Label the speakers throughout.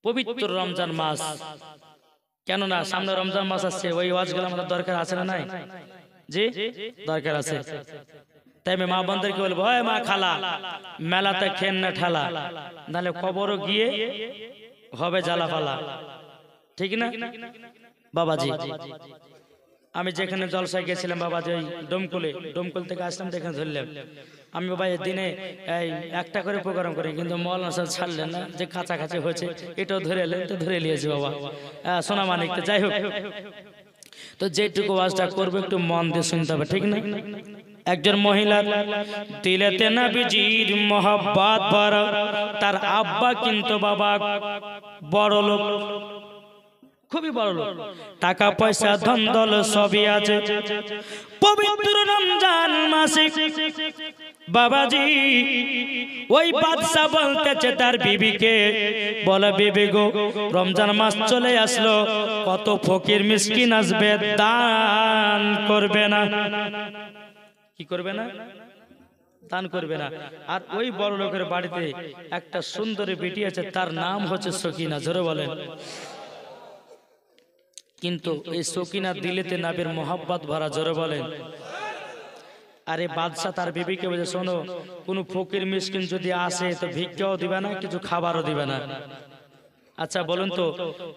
Speaker 1: পবিত্র রমজান মাস, কেননা সামনে রমজান মাস আসছে, ওই ওয়াজগুলো আমাদের দরকার আছে না নাই? জি দরকার আছে। তাই আমি মা বোনদেরকে বলবো, ওই মা খালা মেলাতে খেন না ঠালা, নাহলে কবরও গিয়ে হবে জ্বালাপালা, ঠিক না বাবাজি? আমি যেখানে জলসায় গেছিলাম বাবাজি, ওই ডোমকুল থেকে আসলাম, দেখে ধরলাম আমি বাবা দিনে এই একটা করে প্রোগ্রাম করি, কিন্তু মৌলানা সাহেব ছাড়লেন না, যে কাছাকাছি হয়েছে এটাও ধরে এলেন, তো ধরে নিয়েছি বাবা সোনা মানিক। তো যাই হোক, তো যেটুকু ওয়াজটা করবো একটু মন দিয়ে শুনতে হবে, ঠিক না? একজন মহিলা দিলেতে নবীজির মোহাব্বত ভরা, তার আব্বা কিন্তু বাবা বড় লোক, খুবই বড় লোক, টাকা পয়সা ধন দল সবই আছে। পবিত্র রমজান মাসে বাবাজি ওই বাদশা বলতেছে তার বিবিকে, বলে বিবি গো, রমজান মাস চলে আসলো, কত ফকির মিসকিন আসবে, দান করবে না? কি করবে না? দান করবে না। আর ওই বড় লোকের বাড়িতে একটা সুন্দরী বেটি আছে, তার নাম হচ্ছে সকিনা, জোরে বলেন। কিন্তু এই সকিনা দিলেতে নবীর মোহাব্বত ভরা, জোরে বলেন। আরে বাদশা তার বিবিকে বলে, শোনো, কোন ফকির মিসকিন যদি আসে তো ভিক্ষাও দিবে না, কিছু খাবারও দিবে না। আচ্ছা বলুন তো,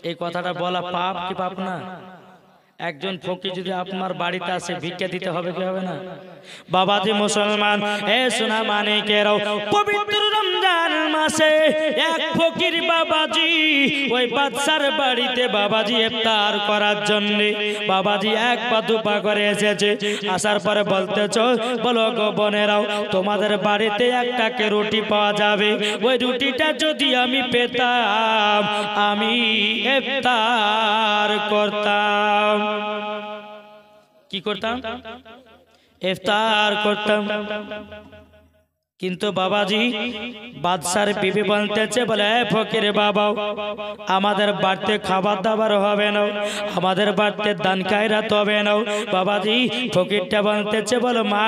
Speaker 1: এই কথাটা বলা পাপ কি পাপ না? একজন ফকির যদি আপনার বাড়িতে আসে, ভিক্ষা দিতে হবে কি হবে না? বাবাজি মুসলমান, এ সোনা মানিকেরাও, পবিত্র রমজান মাসে এক ফকির বাবাজি ওই বাদশার বাড়িতে বাবাজি ইফতার করার জন্য বাবাজি এক পা দুপা করে এসেছে। আসার পরে বলতেছ, বলো গো বোনেরাও, তোমাদের বাড়িতে একটাকে রুটি পাওয়া যাবে, ওই রুটিটা যদি আমি পেতাম আমি ইফতার করতাম। কি করতাম? ইফতার করতাম। কিন্তু বাবাজি বাদশার বিবি বলতেছে, বলে ফকির বাবা, আমাদের বাড়িতে খাবার দাবার হবে না, আমাদের বাড়িতে দান খায়রাত হবে না। বাবাজি ফকিরটা বলতেছে, বলো মা,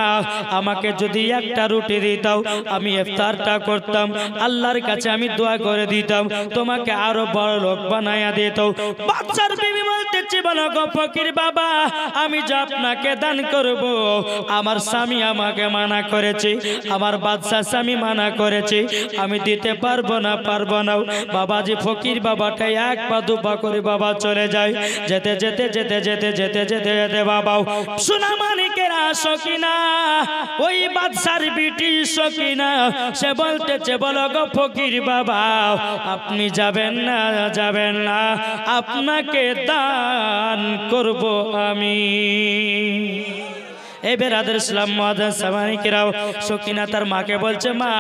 Speaker 1: আমাকে যদি একটা রুটি দিতাও আমি ইফতারটা করতাম, আল্লাহর কাছে আমি দোয়া করে দিতাম, তোমাকে আরো বড় লোক বানায়া দিত। বাদশার বিবি বলতেছে, বলো গো ফকির বাবা, আমি যে আপনাকে দান করব, আমার স্বামী আমাকে মানা করেছে, আমার স্বামী মানা করেছে, আমি দিতে পারবো না। বাবাজি ফকির বাবাটা এক পা দুপা করে বাবা চলে যায়। যেতে যেতে যেতে যেতে যেতে যেতে যেতে বাবা সোনা মানিকেরা সকিনা, ওই বাদশার বিটি সকিনা, সে বলতেছে, বলো গো ফকির বাবা, আপনি যাবেন না, যাবেন না, আপনাকে দান করব আমি। এই বেরাদের ইসলাম মুআজ্জাজ সামানিকেরাও, সকিনা তার মাকে বলছে, মা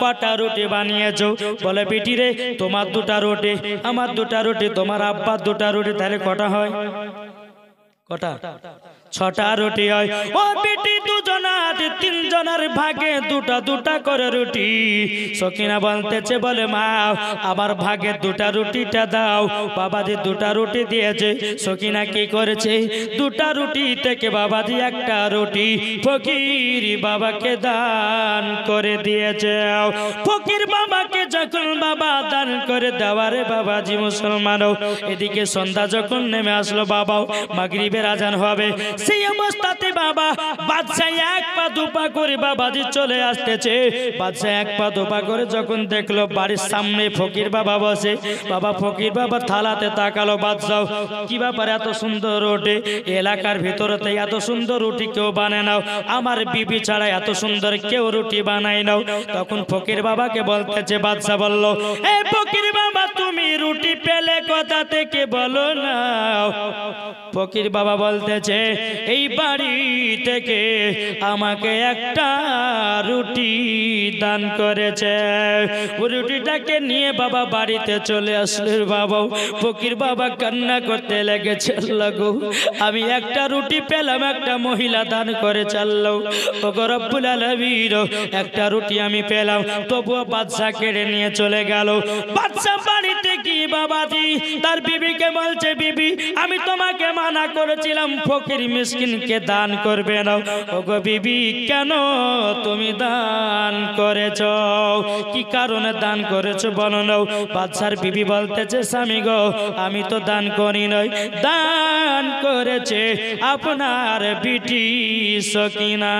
Speaker 1: কটা রুটি বানিয়েছো? বলে, বেটি রে, তোমার দুটা রুটি, আমার দুটা রুটি, তোমার আব্বার দুটা রুটি, তাহলে কটা হয়? কটা? 6টা রুটি হয়। ও বেটি, দুজনার তিনজনের ভাগে দুটা দুটা করে রুটি। সকিনা বলতেছে, বলে মা, আমার ভাগে দুটা রুটিটা দাও। বাবাজি দুটা রুটি দিয়েছে। সকিনা কি করেছে? দুটা রুটি থেকে বাবাজি একটা রুটি ফকির বাবাকে দান করে দিয়েছে। ফকির বাবাকে যখন বাবা দান করে দেওয়ারে বাবাজি মুসলমানও, এদিকে সন্ধ্যা যখন নেমে আসলো, বাবাও মাগরিবের আজান হবে, সেই অবস্থাতে বাবা বাদশা এক পা দুপা করে বাবাজি চলে আসতেছে। বাদশা এক পা দুপা করে যখন দেখলো বাড়ির সামনে ফকির বাবা বসে, বাবা ফকির বাবা থালাতে তাকালো। বাদশা, কি ব্যাপার, এত সুন্দর রুটি এলাকার ভিতরতে, এত সুন্দর রুটি কেউ বানায় নাও, আমার বিবি ছাড়া এত সুন্দর কেউ রুটি বানায় নাও। তখন ফকির বাবাকে বলতেছে, বাদশা বলল, এই ফকির বাবা, তুমি রুটি পেলে কোথা থেকে বলো না? ফকির বাবা বলতেছে, এই বাড়ি থেকে আমাকে একটা রুটি দান করেছে। ওই রুটিটাকে নিয়ে বাবা বাড়িতে চলে আসলে বাবা ফকির বাবা কান্না করতে লেগেছে, লাগো আমি একটা রুটি পেলাম, একটা মহিলা দান করে চাললো, ওগো রব্বুল আলামিন একটা রুটি আমি পেলাম, তবুও বাদশা কেড়ে নিয়ে চলে গেল। বাদশা বাড়িতে কি বাবাজি তার বিবিকে বলছে, বিবি আমি তোমাকে মানা করেছিলাম ফকির মিসকিনকে দান করবে না। ওগো বিবি কেন তুমি দান করেছো, কি কারণে দান করেছো বলো না। বাদশার বিবি বলতেছে, স্বামী গো আমি তো দান করি নাই, দান করেছে আপনার বিটি সকিনা।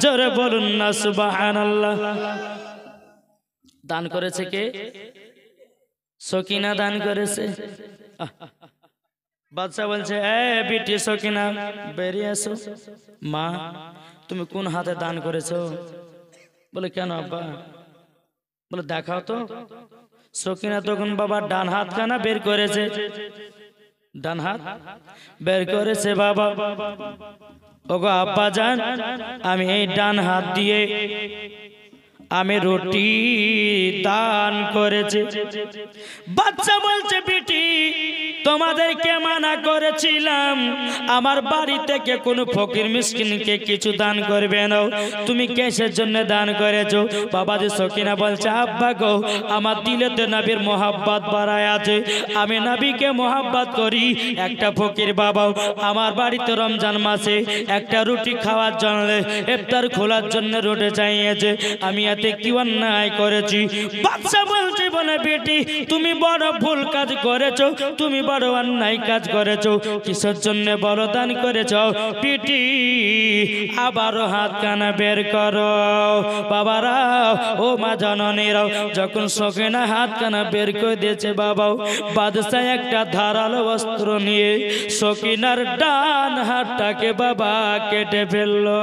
Speaker 1: জোরে বলুন না সুবহানাল্লাহ। দান করেছে কে? সকিনা দান করেছে। বাদশা বলছে, এ বিটি সকিনা বেরিয়ে এসো। মা তুমি কোন হাতে দান করেছো? বলে কেন আব্বা? বলে দেখাও তো। সকিনা তখন বাবা ডান হাত খানা বের করেছে, ডান হাত বের করেছে। বাবা ওগো আব্বা জান আমি এই ডান হাত দিয়ে আমি রুটি দান করেছি। বাচ্চা বলছে, বেটি তোমাদেরকে মানা করেছিলাম আমার বাড়ি থেকে কোনো ফকির মিসকিনকে কিছু দান করবে না, তুমি কিসের জন্য দান করেছো? বাবাজি সকিনা বলছে, আব্বা গো আমার দিলেতে নবীর মোহাব্বত বাড়ায় আছে, আমি নবীকে মোহাব্বত করি। একটা ফকির বাবাও আমার বাড়িতে রমজান মাসে একটা রুটি খাওয়ার জন্য, ইফতার খোলার জন্য রুটি চাইছে, আমি এতে কি অন্যায় করেছি? বাদশা বলছে, বলে বেটি তুমি বড় ভুল কাজ করেছো, তুমি বড় অন্যায় কাজ করেছো। কিসের জন্য বড় দান করেছো? বেটি আবারও হাত কানা বের করো। বাবারা ও মা জননীরাও, যখন সকিনা হাত কানা বের করে দিয়েছে বাবাও, বাদশা একটা ধারালো অস্ত্র নিয়ে সকিনার ডান হাতটাকে বাবা কেটে ফেললো।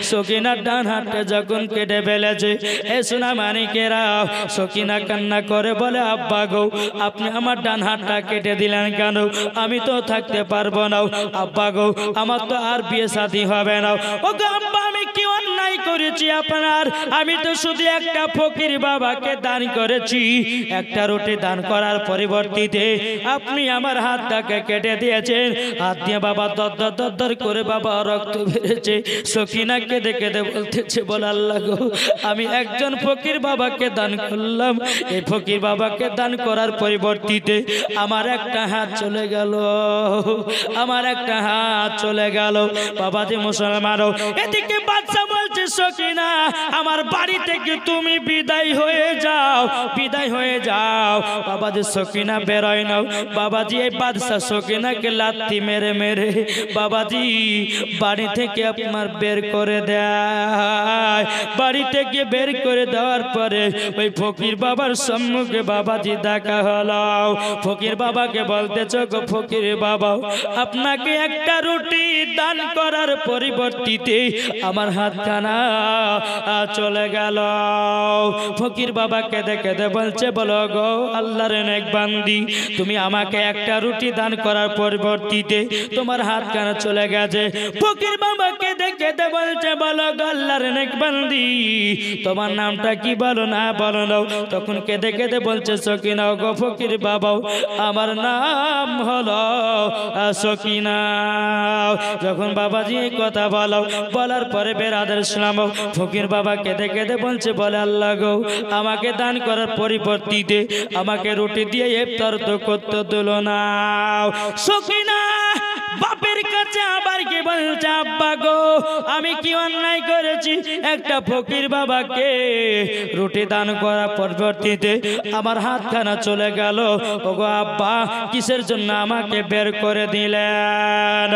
Speaker 1: সকিনার ডান হাতটা যখন কেটে ফেলেছে, এ সোনা মানিকেরা, সকিনা কান্না করে বলে, আব্বা গো আপনি আমার ডান হাতটা কেটে দিলেন কেন? আমি তো থাকতে পারবো না। আব্বা গো আমার তো আর বিয়ে শাদী হবে না। ও গো আব্বা আমি কি অন্যায় করেছি আপনার? আমি তো শুধু একটা ফকির বাবাকে দান করেছি, একটা রুটি দান করার পরিবর্তিতে আপনি আমার হাতটাকে কেটে দিয়েছেন। হাত দিয়ে বাবা দর করে বাবা রক্ত বেড়েছে। সকিনাকে দেখে বলতেছে, বল আল্লাহ গো আমি একজন ফকির বাবাকে দান করলাম, এই ফকির বাবাকে দান করার পরিবর্তিতে আমার একটা হাত চলে গেল, আমার একটা হাত চলে গেল। বাবাজি মুসলমানও এদিকে বাদশা বলছে, সকিনা আমার বাড়ি থেকে তুমি বিদায় হয়ে যাও, বিদায় হয়ে যাও। বাবাজি সকিনা বেরোয় নাও। বাবাজি এই বাদশা সকিনাকে লাথি মেরে মেরে বাবাজি বাড়ি থেকে আপনার বের করে দেয়। বাড়ি থেকে বের করে দেওয়ার পরে ওই ফকির বাবার সম্মুখে বাবাজি দেখা হলো। ফকির বাবাকে বলতেছ, গো ফকির বাবা আপনাকে একটা রুটি দান করার পরিবর্তিতে আমার হাতখানা চলে গেল। ফকির বাবা কেঁদে কেঁদে বলছে, বলো গো আল্লাহর নেক বান্দি, তুমি আমাকে একটা রুটি দান করার পরিবর্তিতে তোমার হাতখানা চলে গেছে। ফকির বাবা কেঁদে কেঁদে বলছে, বলো গো আল্লাহর নেক বান্দি তোমার নামটা কি বলো না বলো না। তখন কেঁদে কেঁদে বলছে, সকিনা গো ফকির বাবা আমার নাম হলো সকিনা। যখন বাবাজি এই কথা বলো, বলার পরে বেরাদের ইসলাম ফকির বাবা কেঁদে কেঁদে বলছে, বলে আল্লাহ গো আমাকে দান করার পরিবর্তিতে আমাকে রুটি দিয়ে ইফতার তো করতে দিল না। সকিনা বাপের কাছে আবার কি বলছে, আব্বা গো আমি কি অন্যায় করেছি? একটা ফকির বাবাকে রুটি দান করার পরিবর্তিতে আমার হাতখানা চলে গেল। ওগো আব্বা কিসের জন্য আমাকে বের করে দিলেন?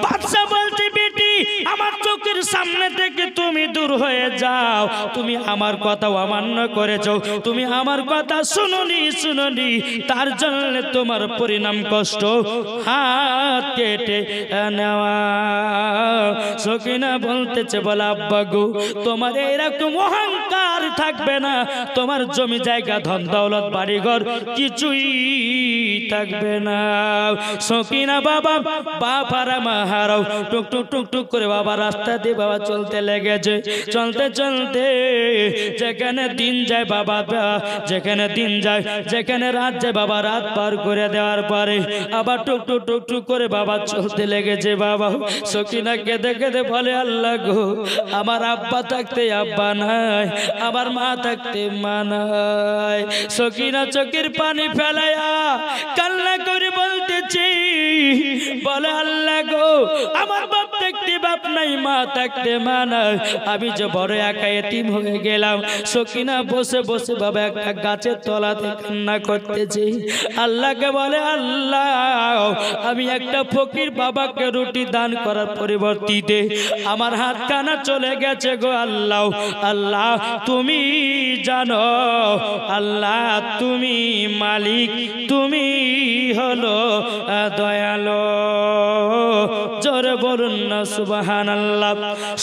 Speaker 1: বাদশা বলছে, বেটি আমার চোখের সামনে থেকে তুমি দূর হয়ে যাও, তুমি আমার কথা অমান্য করেছো, তুমি আমার কথা শুনোনি, তার জন্য তোমার পরিণাম কষ্ট, হাত কেটে নেওয়া। সকিনা বলতেছে, বলে আব্বা গো তোমার এরকম অহংকার থাকবে না, তোমার জমি জায়গা ধন দৌলত বাড়িঘর কিছুই থাকবে না। সকিনা বাবা বাপারা মাহারাও টুক টুক টুক টুক টুক করে বাবা রাস্তা দিয়ে বাবা চলতে লেগেছে। চলতে চলতে যেখানে দিন যায় বাবা, যেখানে দিন যায়, যেখানে রাত যায় বাবা, রাত পার করে দেওয়ার পরে আবার টুক টুক টুক টুক করে বাবা চলতে লেগেছে। বাবা সকিনা কেঁদে কেঁদে বলে, আল্লাহ গো, আমার আব্বা থাকতে আব্বা নাই, আমার মা থাকতে মা নাই। সকিনা চোখের পানি ফেলায়া কান্না করে বলতেছি, বলে আল্লাহ গো, আমার বাপ থাকতে বাপ নাই, মা থাকতে মা নাই, আমি যে বড় একা এতিম হয়ে গেলাম। সকিনা বসে বসে বাবা একটা গাছের তলাতে কান্না করতেছি। আল্লাহকে বলে, আল্লাহ আমি একটা ফকির বাবাকে রুটি দান করার পরিবর্তে আমার হাত কানা চলে গেছে গো আল্লাহ। আল্লাহ তুমি জানো, আল্লাহ তুমি মালিক, তুমি হলো দয়ালু। জোরে বলুন না সুবহানাল্লাহ।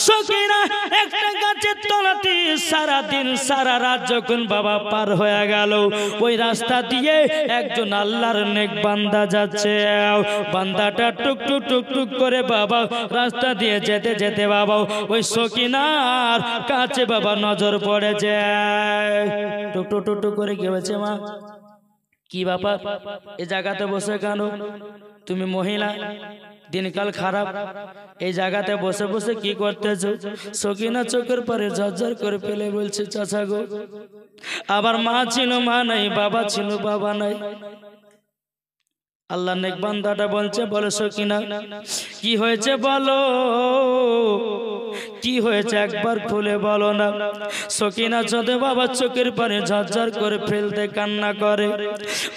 Speaker 1: সকিনা একটা গাছের তলাতে সারা দিন সারা রাত যখন বাবা পার হয়ে গেল, ওই রাস্তা দিয়ে একজন আল্লাহর নেক বান্দা যাচ্ছে। বান্দাটা টুক টুক টুক টুক করে বাবা রাস্তা দিয়ে যেতে যেতে বাবা ওই সকিনার কাছে বাবা নজর পড়ে যায়। টুক টুক টুক টুক করে কি হয়েছে মা, কি ব্যাপার, এই জায়গাতে বসে কেন? তুমি মহিলা, দিনকাল খারাপ, এই জায়গাতে বসে বসে কি করতেছো? সকিনা চোখের পরে ঝরঝর করে ফেলে বলছে, চাচা গো, আবার মা ছিল মা নাই, বাবা ছিল বাবা নাই। আল্লাহ নেক বান্দাটা বলছে, বলে সকিনা কি হয়েছে বলো, কি হয়েছে একবার খুলে বলো না। সকিনা যদি বাবা চোখের পানি ঝরঝর করে ফেলতে কান্না করে,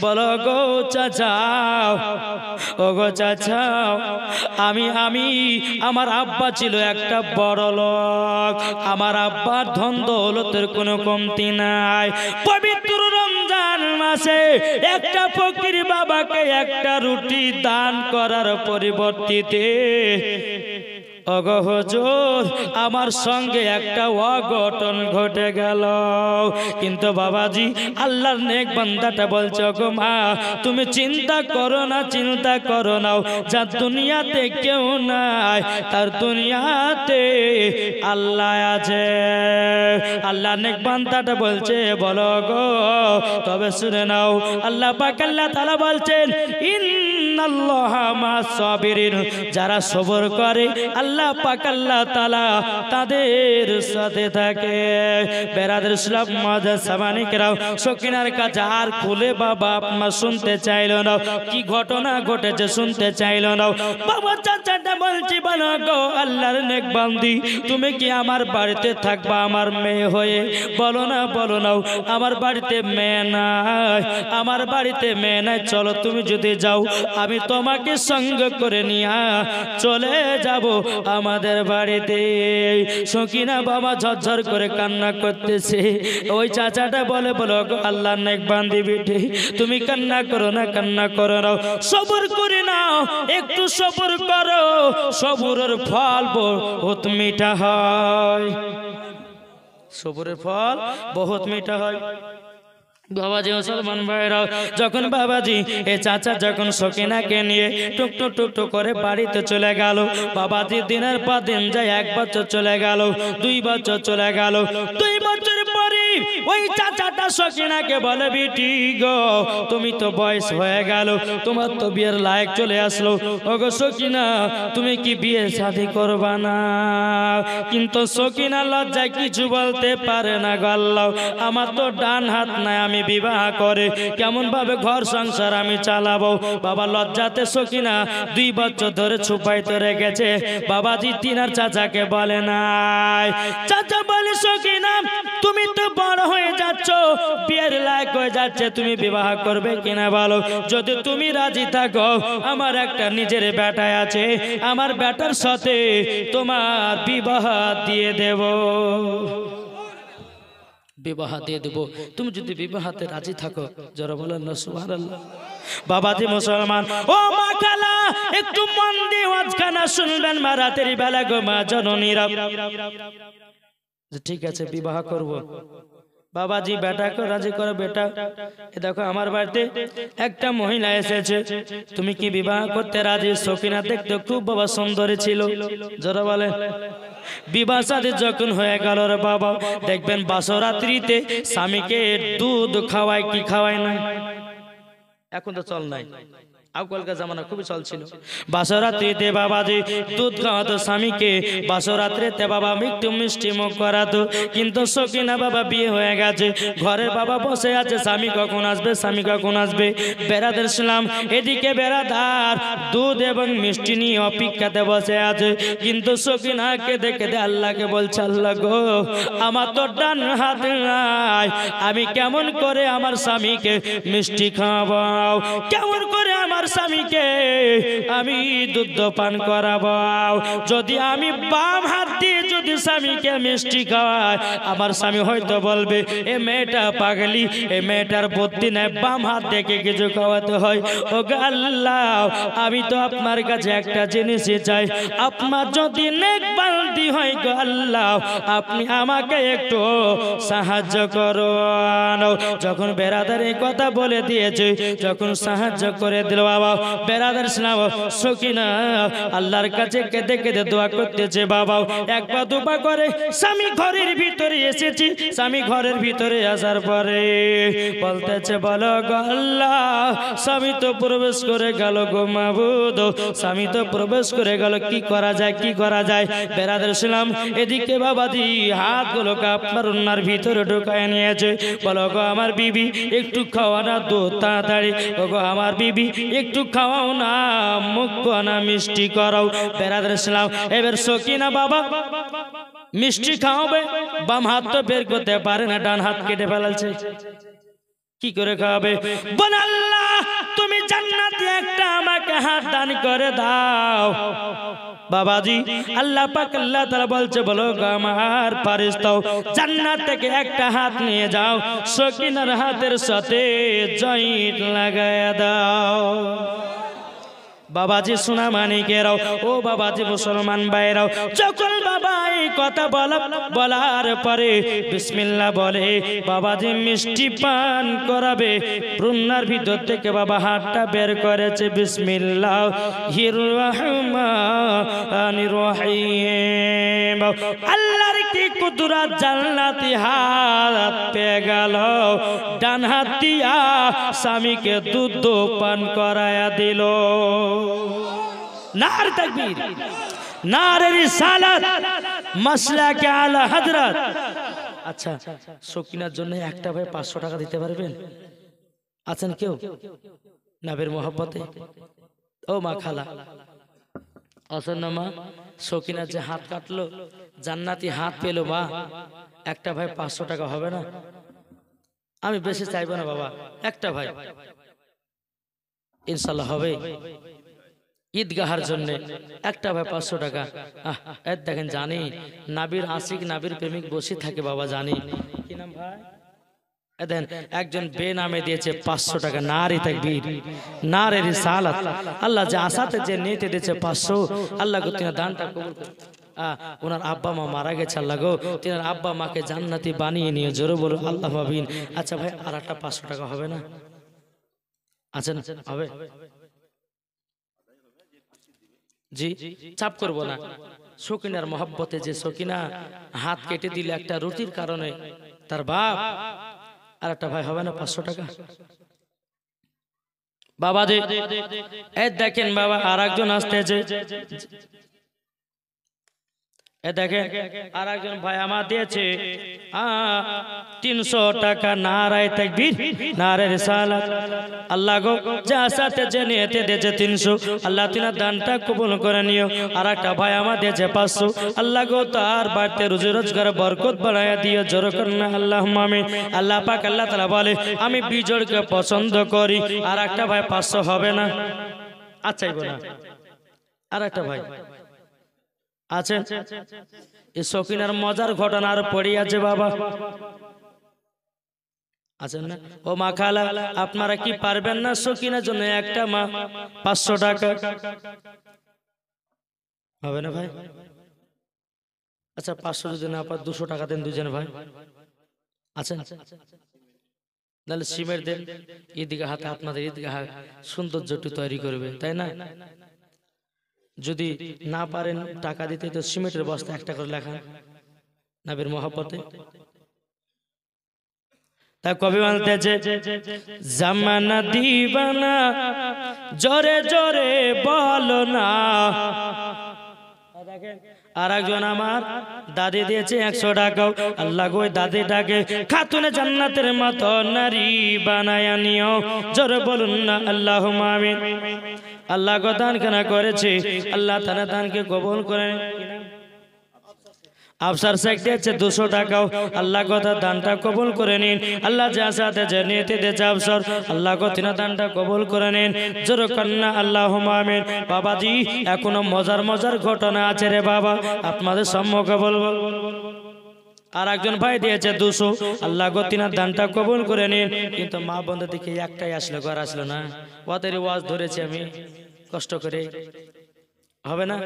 Speaker 1: বলো গো চাচা, ও গো চাচা, আমি আমার আব্বা ছিল একটা বড় লোক, আমার আব্বার ধন দৌলতের কোনো কমতি নাই। পবিত্র রমজান মাসে একটা ফকির বাবাকে একটা রুটি দান করার পরিবর্তে ওগো হুজুর আমার সঙ্গে একটা অঘটন ঘটে গেল। কিন্তু বাবাজি আল্লাহর নেক বান্দাটা বলছে, ওগো মা তুমি চিন্তা করো না, চিন্তা করো না, যার দুনিয়াতে কেউ নাই তার দুনিয়াতে আল্লাহ আছে। আল্লাহর নেক বান্দাটা বলছে, বলো গো, তবে শুনে নাও, আল্লাহ পাক আল্লাহ তাআলা বলছেন, ইন্নাল্লাহা মা'আস সাবিরিন, যারা সবর করে আল্লাহ পাক আল্লাহ তাআলা তাদের সাথে থাকে। বেরাদর ইসলাম মাদার সামানিকরাও সকিনার কাছে আর খুলে বাবা আপনার শুনতে চাইলো না, কি ঘটনা ঘটেছে শুনতে চাইলো না। বাবা চাচাটা বলছি, বলো গো আল্লাহর নেক বান্দি, তুমি কি আমার বাড়িতে থাকবা আমার মেয়ে হয়ে? বলো না, বলো না, আমার বাড়িতে মেয়ে নাই, আমার বাড়িতে মেয়ে নাই, চলো তুমি যদি যাও আমি তোমাকে সঙ্গ করে নিয়ে চলে যাব আমাদের বাড়িতে। সকিনা বাবা ঝরঝর করে কান্না করতেছে। ওই চাচাটা বলে, বলো আল্লাহর নেক বান্দি বেটি, তুমি কান্না করো না, কান্না করো না, সবর করে নাও, একটু সবর করো, সবরের ফল বহুত মিঠা হয়, সবরের ফল বহুত মিঠা হয়। বাবাজি মুসলমান ভাইরা, যখন বাবাজি এ চাচা যখন সকিনাকে নিয়ে টুক টুক টুক টুক করে বাড়িতে চলে গেল, বাবাজি দিনের পর দিন যায়, 1 বছর চলে গেল, 2 বছর চলে গেল। 2 বছর পরে ওই চাচাটা সকিনাকে বলে, বেটি গো তুমি তো বয়স হয়ে গেল, তোমার তো বিয়ের লায়ক চলে আসলো, ওগো সকিনা তুমি কি বিয়ে শাদী করবা না? কিন্তু সকিনা লজ্জায় কিছু বলতে পারে না। গল্লাও আমার তো ডান হাত নাই, আমি বিবাহ করে কেমন ভাবে ঘর সংসার আমি চালাবো? বাবা লজ্জাতে সকিনা 2 বছর ধরে ছুপাইতে রেখেছে। বাবাজি তিনার চাচাকে বলে নাই। চাচা বলে, সকিনা তুমি তো বড় হয়ে যাচ্ছ, বিয়ের লায়ক হয়ে যাচ্ছে, তুমি বিবাহ করবে কিনা বলো? যদি তুমি রাজি থাকো, আমার একটা নিজের বেটা আছে, আমার বেটার সাথে তোমার বিবাহ দিয়ে দেব, বিবাহ দিয়ে দেব, তুমি যদি বিবাহতে রাজি থাকো। যারা বলেন না সুবহানাল্লাহ। বাবাজি মুসলমান, ও মা খালা একটু মন দিয়ে ওয়াজখানা শুনবেন মা, রাতের বেলা গো মা জননীরা। ঠিক আছে বিবাহ করব, বাবাজি বেটাকে রাজি করো বেটা। এ দেখো আমার বাড়িতে একটা মহিলা এসেছে, তুমি কি বিবাহ করতে রাজি? সকিনা দেখতে খুব বাবা সুন্দরী ছিল, জোরে বলে। বিবাহ শাদী যখন হয়ে গেল রে বাবা, দেখবেন বাসরাত্রিতে স্বামীকে দুধ খাওয়ায়, কি খাওয়ায় না? এখন তো চল নাই, আজকালকার জামানা খুবই চলছিল। বাসরাত্রিতে বাবাজি দুধ খাওয়াতো স্বামীকে, বাসরাত্রিতে বাবা একটু মিষ্টি মুখ করাতো। কিন্তু সকিনা বাবা বিয়ে হয়ে গেছে, ঘরের বাবা বসে আছে, স্বামী কখন আসবে, স্বামী কখন আসবে। বেড়াদের ছিলাম এদিকে বেড়াদার দুধ এবং মিষ্টি নিয়ে অপেক্ষাতে বসে আছে। কিন্তু সকিনাকে দেখে দে আল্লাহকে বলছে, আল্লাহ গো আমার তো ডান হাত নাই, আমি কেমন করে আমার স্বামীকে মিষ্টি খাওয়াবো, কেমন করে আমার স্বামীকে আমি দুধ পান করাবো? যদি আমি বাম হাত দিয়ে যদি স্বামীকে মিষ্টি খাওয়াই, আমার স্বামী হয়তো বলবে এ মেয়েটা পাগলি, এ মেয়েটার বুদ্ধি নাই, বাম হাত দেখে কিছু খাওয়াতে হয়। ও আল্লাহ আমি তো আপনার কাছে একটা জিনিসই চাই, আপনার যদি নেক বান্দি হয় গো আল্লাহ, আপনি আমাকে একটু সাহায্য করুন। যখন বেরাদার এই কথা বলে দিয়েছে, যখন সাহায্য করে দিল বাবা, বেরাদার ছিলাম সকিনা আল্লাহর কাছে কেঁদে কেঁদে দোয়া করতেছে। বাবা একবার দুপা করে স্বামী ঘরের ভিতরে এসেছি, স্বামী ঘরের ভিতরে আসার পরে বলতেছে, বলো গো আল্লাহ স্বামী তো প্রবেশ করে গেল গো মাবুদ, স্বামী তো প্রবেশ করে গেল, কি করা যায়, কি করা যায়? বেরাদার ছিলাম এদিকে বাবাজি হাতগুলোকে আপনার ওনার ভিতরে ঢুকায় নিয়েছে। বলো গো আমার বিবি একটু খাওয়া না দুধ তাড়াতাড়ি, ও গো আমার বিবি একটু খাওয়াও না, মুখ না মিষ্টি করাও। বেরাদার ছিলাম এবার সকিনা বাবা মিষ্টি খাওয়াবে, বাম হাত তো বের করতে পারে না, ডান হাত কেটে ফেলাচ্ছে, কি করে খাওয়াবে? বল আল্লাহ তুমি জান্নাতে একটা আমাকে হাত দান করে দাও। বাবাজি আল্লাহ পাক আল্লাহ তাআলা বলছে, বলো গো আমার ফেরেশতাও জান্নাত থেকে একটা হাত নিয়ে যাও, সকিনার হাতের সাথে জয়েন্ট লাগায়া দাও। বাবাজি সোনা মানিকেরাও, ও বাবাজি মুসলমান ভাইরাও, যখন বাবা এই কথা বলার পরে বিসমিল্লাহ বলে বাবাজি মিষ্টি পান করাবে, ব্রুনার ভিতর থেকে বাবা হাতটা বের করেছে, বিসমিল্লাহির রহমানির রহিম। আল্লাহর কি কুদরত, জান্নাতি হাত পেয়ে গেল, ডান হাত দিয়া স্বামীকে দুধ পান করায়া দিল। নারে তাকবীর, নারে রিসালাত, মাসলাকে আলা হযরত। আচ্ছা সকিনার জন্য একটা ভাই 500 টাকা দিতে পারবেন? আছেন কেউ নবীর মহব্বতে? ও মা খালা আছেন না মা? সকিনার যে হাত কাটলো, জান্নাতি হাত পেলো, মা একটা ভাই 500 টাকা হবে না? আমি বেশি চাইবো না বাবা, একটা ভাই ইনশাল্লাহ হবে। ঈদগাহার জন্য একটা ভাই 500 টাকা। দেখেন জানি নাবির আশিক নাবির প্রেমিক বসে থাকে বাবা, জানি কি নাম ভাই? দেখেন একজন বে নামে দিয়েছে 500 টাকা। নারে তাকবীর, নারে রিসালাত। আল্লাহ যে আশাতে যে নিতে দিয়েছে 500, আল্লাহ গো তিনি দানটা কবুল করুন। ওনার আব্বা মা মারা গেছে, আল্লাহ গো তিনার আব্বা মাকে জান্নাতি বানিয়ে নিয়ে, জোরে বলো আল্লাহ আমিন। আচ্ছা ভাই আর একটা 500 টাকা হবে না? আছেন? হবে? জি চাপ করবো না। সকিনার মহব্বতে যে সকিনা হাত কেটে দিল একটা রুটির কারণে তার বাপ, আর একটা ভাই হবে না 500 টাকা? বাবা যে দেখেন বাবা আর একজন আসতেছে, দেখেন আর একজন ভাই আমার দিয়েছে 300 টাকা। নারায়ে তাকবীর, নারে রিসালাত। আল্লাহ গো যা সাথে যে নিতে দিয়েছে 300, আল্লাহ তিনার দানটা কবুল করে নিও। আর একটা ভাই আমার দিয়েছে 500, আল্লাহ গো তার বাড়িতে রুজি রোজগার বরকত বাড়ায়া দিও, জোরে করেন না আল্লাহুম্মা আমিন। আল্লাহ পাক আল্লাহ তাআলা বলে আমি বিজোড়কে পছন্দ করি। আর একটা ভাই 500 হবে না? আচ্ছা না আর একটা ভাই আছেন? এই সকিনার মজার ঘটনা আর পড়ে আছে বাবা, আছেন না? ও মা খালা আপনারা কি পারবেন না সকিনার জন্য একটা মা 500 টাকা? হবে না ভাই? আচ্ছা 500 যদি না পার 200 টাকা দেন দুজন ভাই। আছেন? তাহলে সিমেন্ট দেন, ঈদগাহ হাতে আপনাদের ঈদগাহ সৌন্দর্য একটু তৈরি করবে, তাই না? যদি না পারেন টাকা দিতে তো সিমেন্টের বস্তা একটা করে লেখান নবীর মহব্বতে। তা কবি বলতেছে জামানা দিবানা জোরে জোরে বলো না। আর একজন আমার দাদি দিয়েছে 100 টাকা। আল্লাহ গো দাদিটাকে খাতুনে জান্নাতের মতো নারী বানায় নিও, জোরে বলুন না আল্লাহুম্মা আমিন। আল্লাহ গো দান কেন করেছে, আল্লাহ তাআলা দানকে কবুল করেন। আফসার শেখ দিয়েছে 200 টাকা। আল্লাহ কথা দানটা কবুল করে নিন। আল্লাহ যা সাথে যে নিয়তে দিয়েছে আফসার, আল্লাহ গো তিনা দানটা কবুল করে নিন, জোরে কন্না আল্লাহুম্মা আমিন। বাবাজি এখনো মজার মজার ঘটনা আছে রে বাবা, আপনাদের সম্মুখে বলবো। আর একজন ভাই দিয়েছে 200। আল্লাহ গো তিনার দানটা কবুল করে নিন। কিন্তু মা বন্ধু দিকে একটাই আসলো, ঘর আসলো না। ওদের ওয়াজ ধরেছি আমি কষ্ট করে, হবে না?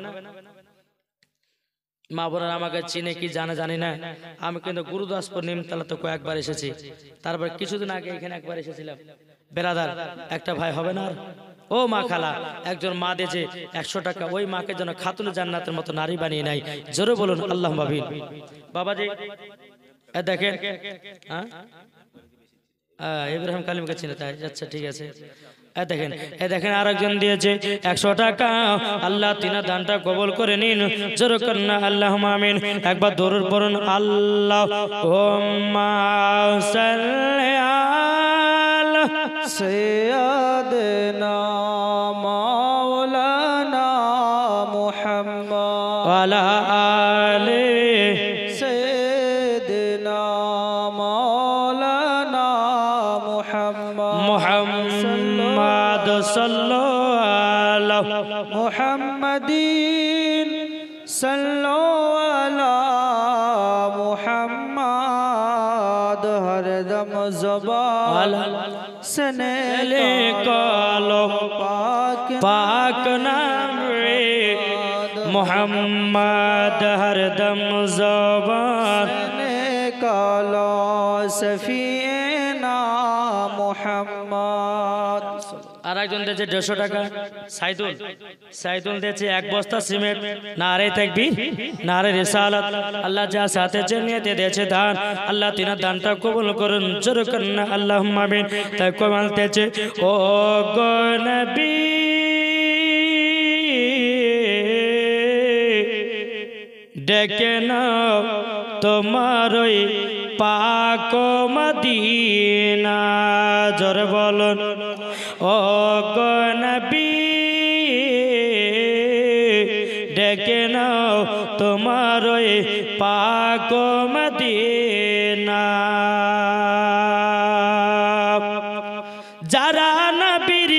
Speaker 1: মা বোনেরা আমাকে চিনে কি জানে জানি না, আমি কিন্তু গুরুদাসপুর নিমতলা তো কয়েকবার এসেছি। তারপর কিছুদিন আগে এখানে একবার এসেছিলাম। বেরাদার একটা ভাই হবে না? ও মা খালা, একজন মা দিয়েছে 100 টাকা। ওই মাকে যেন খাতুনে জান্নাতের মতো নারী বানিয়ে নাই, জোরে বলুন আল্লাহুম্মা আমিন। বাবাজি দেখেন, হ্যাঁ ইব্রাহিম কালিমকে চিনে, তাই আচ্ছা ঠিক আছে। দেখেন দেখেন আরেকজন দিয়েছে 100 টাকা। আল্লাহ তিনা দানটা কবুল করে নিন, জোরে কন্না আল্লাহুম্মা আমিন। একবার দরুদ পড়ুন আল্লাহুম্মা সাল্লি আলা
Speaker 2: সাইয়্যিদিনা মাওলানা মুহাম্মদ
Speaker 1: ওয়া আলা আলি
Speaker 2: সাইয়্যিদিনা মাওলানা মুহাম্মদ
Speaker 1: মুহাম্মদ সাল্লাল্লাহু
Speaker 2: মুহাম্মাদিন সাল্লাল্লাহু আলা মুহাম্মদ হরদম জবান সনে
Speaker 1: কালো পাক নাম রে মুহাম্মদ হরদম জবান
Speaker 2: সনে কালো সফিনা মুহাম্মদ।
Speaker 1: আর একজন দিয়েছে 150 টাকা। সাইদুল দিয়েছে 1 বস্তা সিমেন্ট। নারে তাকবীর, নারে রিসালাত। আল্লাহ যা সাথে নিয়তে দিয়েছে দান, আল্লাহ তিনার দানটা কবুল করুন, জোরে কন্না আল্লাহুম্মা আমিন। তাই কমাল দিয়েছে ও গো নবী ডেকে নাও তোমার ওই পাক মদিনা, জোরে বলুন ও গো নবী ডেকে নাও তোমার ওই পাক মদিনা। যারা নবীর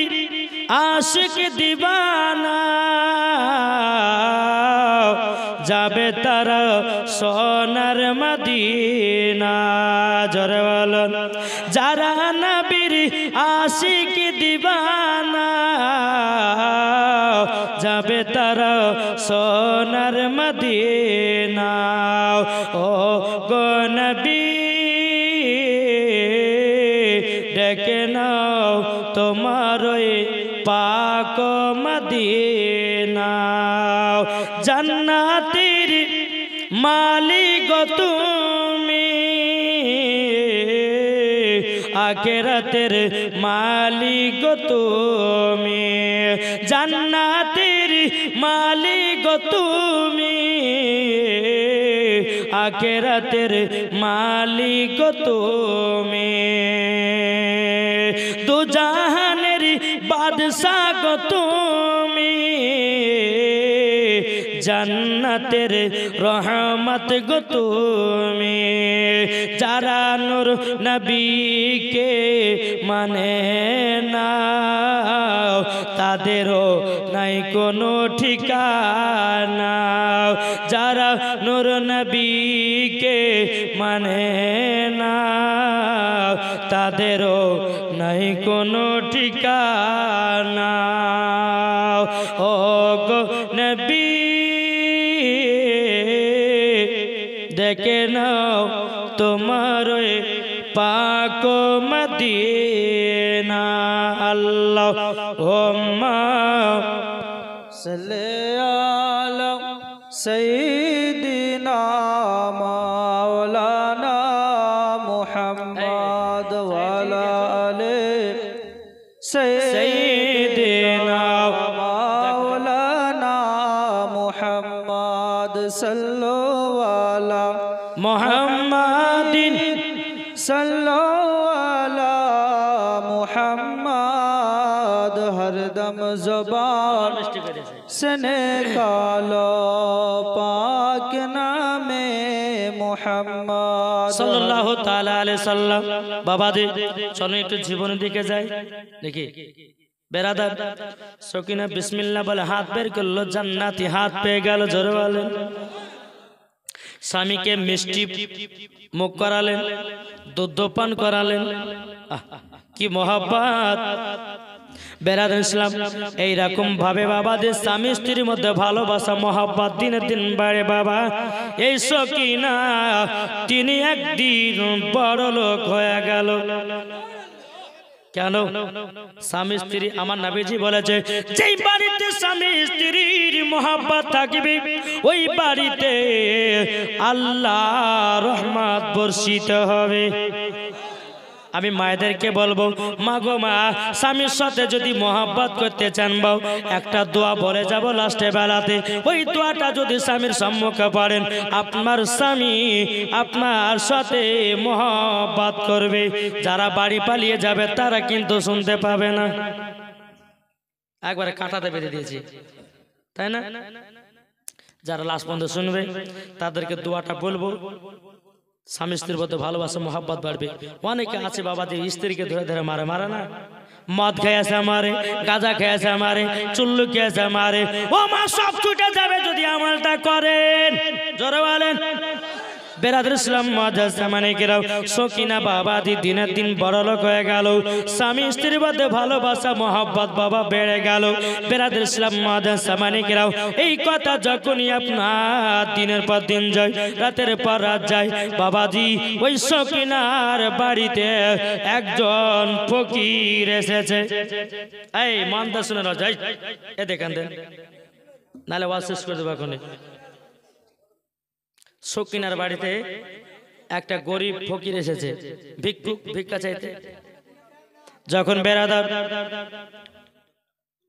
Speaker 1: আশিক দিবানা যাবে তারা সোনার মদিনা, জোরে বলুন। যারা নবীর আশিক দিবানা যাবে তারা সোনার মদিনা। ও গো নবী ডেকে নাও তোমার ওই পাক মদিনা। জান্নাতের মালিক তুমি, আখিরাতের মালিক তুমি। জান্নাতের মালিক তুমি, আখিরাতের মালিক তুমি। দু জাহানের বাদশাহ তুমি, জান্নাতের রহমত গো তুমি। যারা নূর নবীকে মানে না তাদেরও নাই কোনো ঠিকানা। যারা নূর নবীকে মানে না তাদেরও নাই কোনো ঠিকানা। ও গো নবী দেখে নাও তোমার पाक मदीना अल्लाहुम्मा
Speaker 2: सल्ले अला सय्यिदिना मौलाना मुहम्मद वाला आले सय्यिदिना मौलाना मुहम्मद सल्लो अला
Speaker 1: मुहम्मदिन
Speaker 2: सल्लो अला मुहम्मद हरदम ज़ुबान से निकालो पाक नामे मुहम्मद
Speaker 1: सल्लल्लाहु ताला अलैहि सल्लम। बाबा जी चलो একটু জীবনের দিকে যাই দেখি। বেরাদার সকিনা বিসমিল্লাহ বলে হাত বের করলো, জান্নাতি হাত পেয়ে গেল, জোরে বলেন। স্বামীকে মিষ্টি মুখ করালেন, দুধ পান করালেন, কি মহব্বত। বেরাদার ইসলাম এইরকম ভাবে বাবাদের স্বামী স্ত্রীর মধ্যে ভালোবাসা মহব্বত দিনে দিন বাড়ে বাবা। এই সকিনা তিনি একদিন বড় লোক হয়ে গেল। কেন? স্বামী স্ত্রী, আমার নবীজি বলেছে যেই বাড়িতে স্বামী স্ত্রীর মহব্বত থাকবে ওই বাড়িতে আল্লাহ রহমত বর্ষিত হবে। আমি মায়েদেরকে বলবো, মা গো মা, স্বামীর সাথে যদি মহব্বত করতে চান বাও, একটা দোয়া বলে যাব লাস্টে বেলাতে। ওই দোয়াটা যদি স্বামীর সম্মুখে পড়েন, আপনার স্বামী আপনার সাথে মহব্বত করবে। যারা বাড়ি পালিয়ে যাবে তারা কিন্তু শুনতে পাবে না। একবারে কাঁটাতে বেঁধে দিয়েছি, তাই না? যারা লাস্ট পর্যন্ত শুনবে তাদেরকে দোয়াটা বলবো, স্বামী স্ত্রীর মধ্যে ভালোবাসা মহব্বত বাড়বে। অনেকে আছে বাবা যে স্ত্রীকে ধরে ধরে মারে, মারে না? মদ খেয়েছে মারে, গাঁজা খেয়েছে মারে, চুল্লু খেয়েছে মারে। ও মা, সব ছুটে যাবে যদি আমলটা করেন, জোরে বলেন। বেরাদর ইসলাম মাদ্রাসামানিকেরাও সকিনা বাবাজি দিনের দিন বড় লোক হয়ে গেল। স্বামী স্ত্রীর মধ্যে ভালোবাসা মহব্বত বাবা বেড়ে গেল। বেরাদর ইসলাম মাদ্রাসামানিকেরাও এই কথা যখনই আপনার দিনের পর দিন যায়, রাতের পর রাত যায়, বাবাজি ওই সকিনার বাড়িতে একজন ফকির এসেছে। এই মানদা শুনে না যাই, এ দেখেন দেন, নাহলে ওয়াজ শেষ করে দেবো এখনই। সকিনার বাড়িতে একটা গরিব ফকির এসেছে, ভিক্ষুক, ভিক্ষা চাইতে। যখন বেরাদার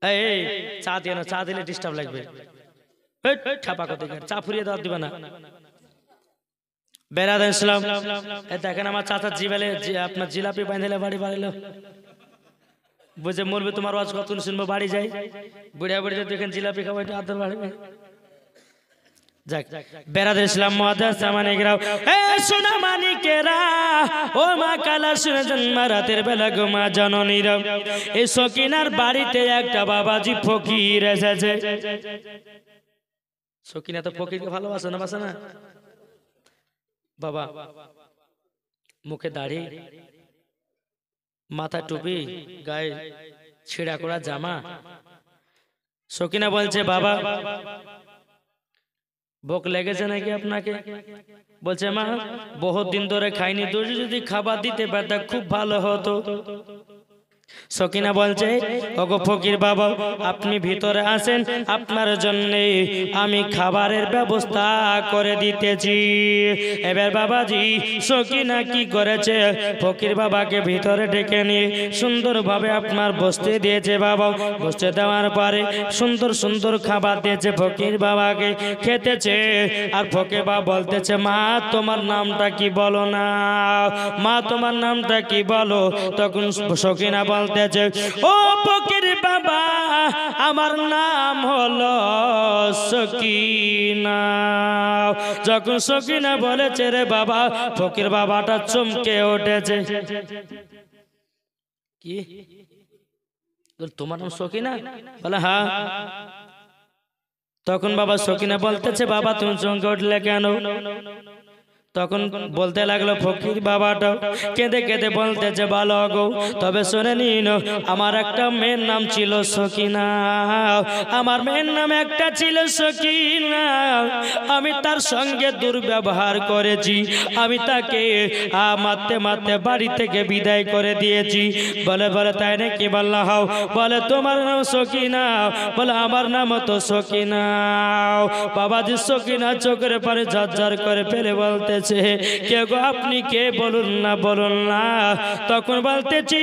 Speaker 1: এই চা দিয়ে না, চা দিলে ডিস্টার্ব লাগবে, ছাপা করতে চা ফুরিয়ে দেওয়া দিবে না। বেরাদার ইসলাম দেখেন আমার চাচার জিবেলে আপনার জিলাপি বাঁধলে বাড়ি বাড়িল, বুঝে মরবে তোমার ওয়াজ কত শুনবো, বাড়ি যাই বুড়িয়া বুড়িয়া দেখেন জিলাপি খাবো, এটা আদর বাড়বে। বেরাদর ইসলাম মাদ্রাসামানিকেরাও, এ সোনা মানিকেরা, ও মা কালা শুনেছেন মা, রাতের বেলা গো মা জননীরা, এই সকিনার বাড়িতে একটা বাবাজি ফকির এসেছে। সকিনা তো ফকিরকে ভালোবাসে না, বাসে না বাবা? মুখে দাড়ি, মাথা টুপি, গায়ে ছিঁড়া করা জামা। সকিনা বলছে, বাবা ভোক লেগেছে নাকি আপনাকে? বলছে, মা বহুত দিন ধরে খাইনি, যদি খাবার দিতে পারতা খুব ভালো হতো। সকিনা বলছে, ওগো ফকির বাবা, আপনি ভিতরে আসেন, আপনার জন্য আমি খাবারের ব্যবস্থা করে দিতেছি। এবার বাবাজি সকিনা কি করেছে, ফকির বাবাকে ভিতরে ডেকে নিয়ে সুন্দরভাবে আপনার বসতে দিয়েছে। বাবা বসতে দেওয়ার পরে সুন্দর সুন্দর খাবার দিয়েছে ফকির বাবাকে, খেতেছে। আর ফকির বাবা বলতেছে, মা তোমার নামটা কি বলো না, মা তোমার নামটা কি বলো। তখন সকিনা বলতেছে, ও ফকির বাবা, আমার নাম হলো সকিনা। যখন সকিনা বলেছে রে বাবা, ফকির বাবাটা চমকে উঠেছে। কি তোমার নাম সকিনা? বলে হ্যাঁ। তখন বাবা সকিনা বলতেছে, বাবা তুমি চমকে উঠলে কেন? তখন বলতে লাগলো ফকির বাবাটা কেঁদে কেঁদে বলতেছে ভালো গো, তবে শুনে নিন আমার একটা মেয়ের নাম ছিল সকিনা, আমার মেয়ের নাম একটা ছিল সকিনা, আমি তার সঙ্গে দুর্ব্যবহার করেছি, আমি তাকে মারতে মারতে বাড়ি থেকে বিদায় করে দিয়েছি। বলে বলে তাই নাকি? বললা হাও। বলে তোমার নাম সকিনা? বলে আমার নাম তো সকিনা। বাবাজি সকিনা চোখের পানি ঝরঝর করে ফেলে বলতে কে গো আপনি কে? বলুন না বলুন না। তখন বলতেছি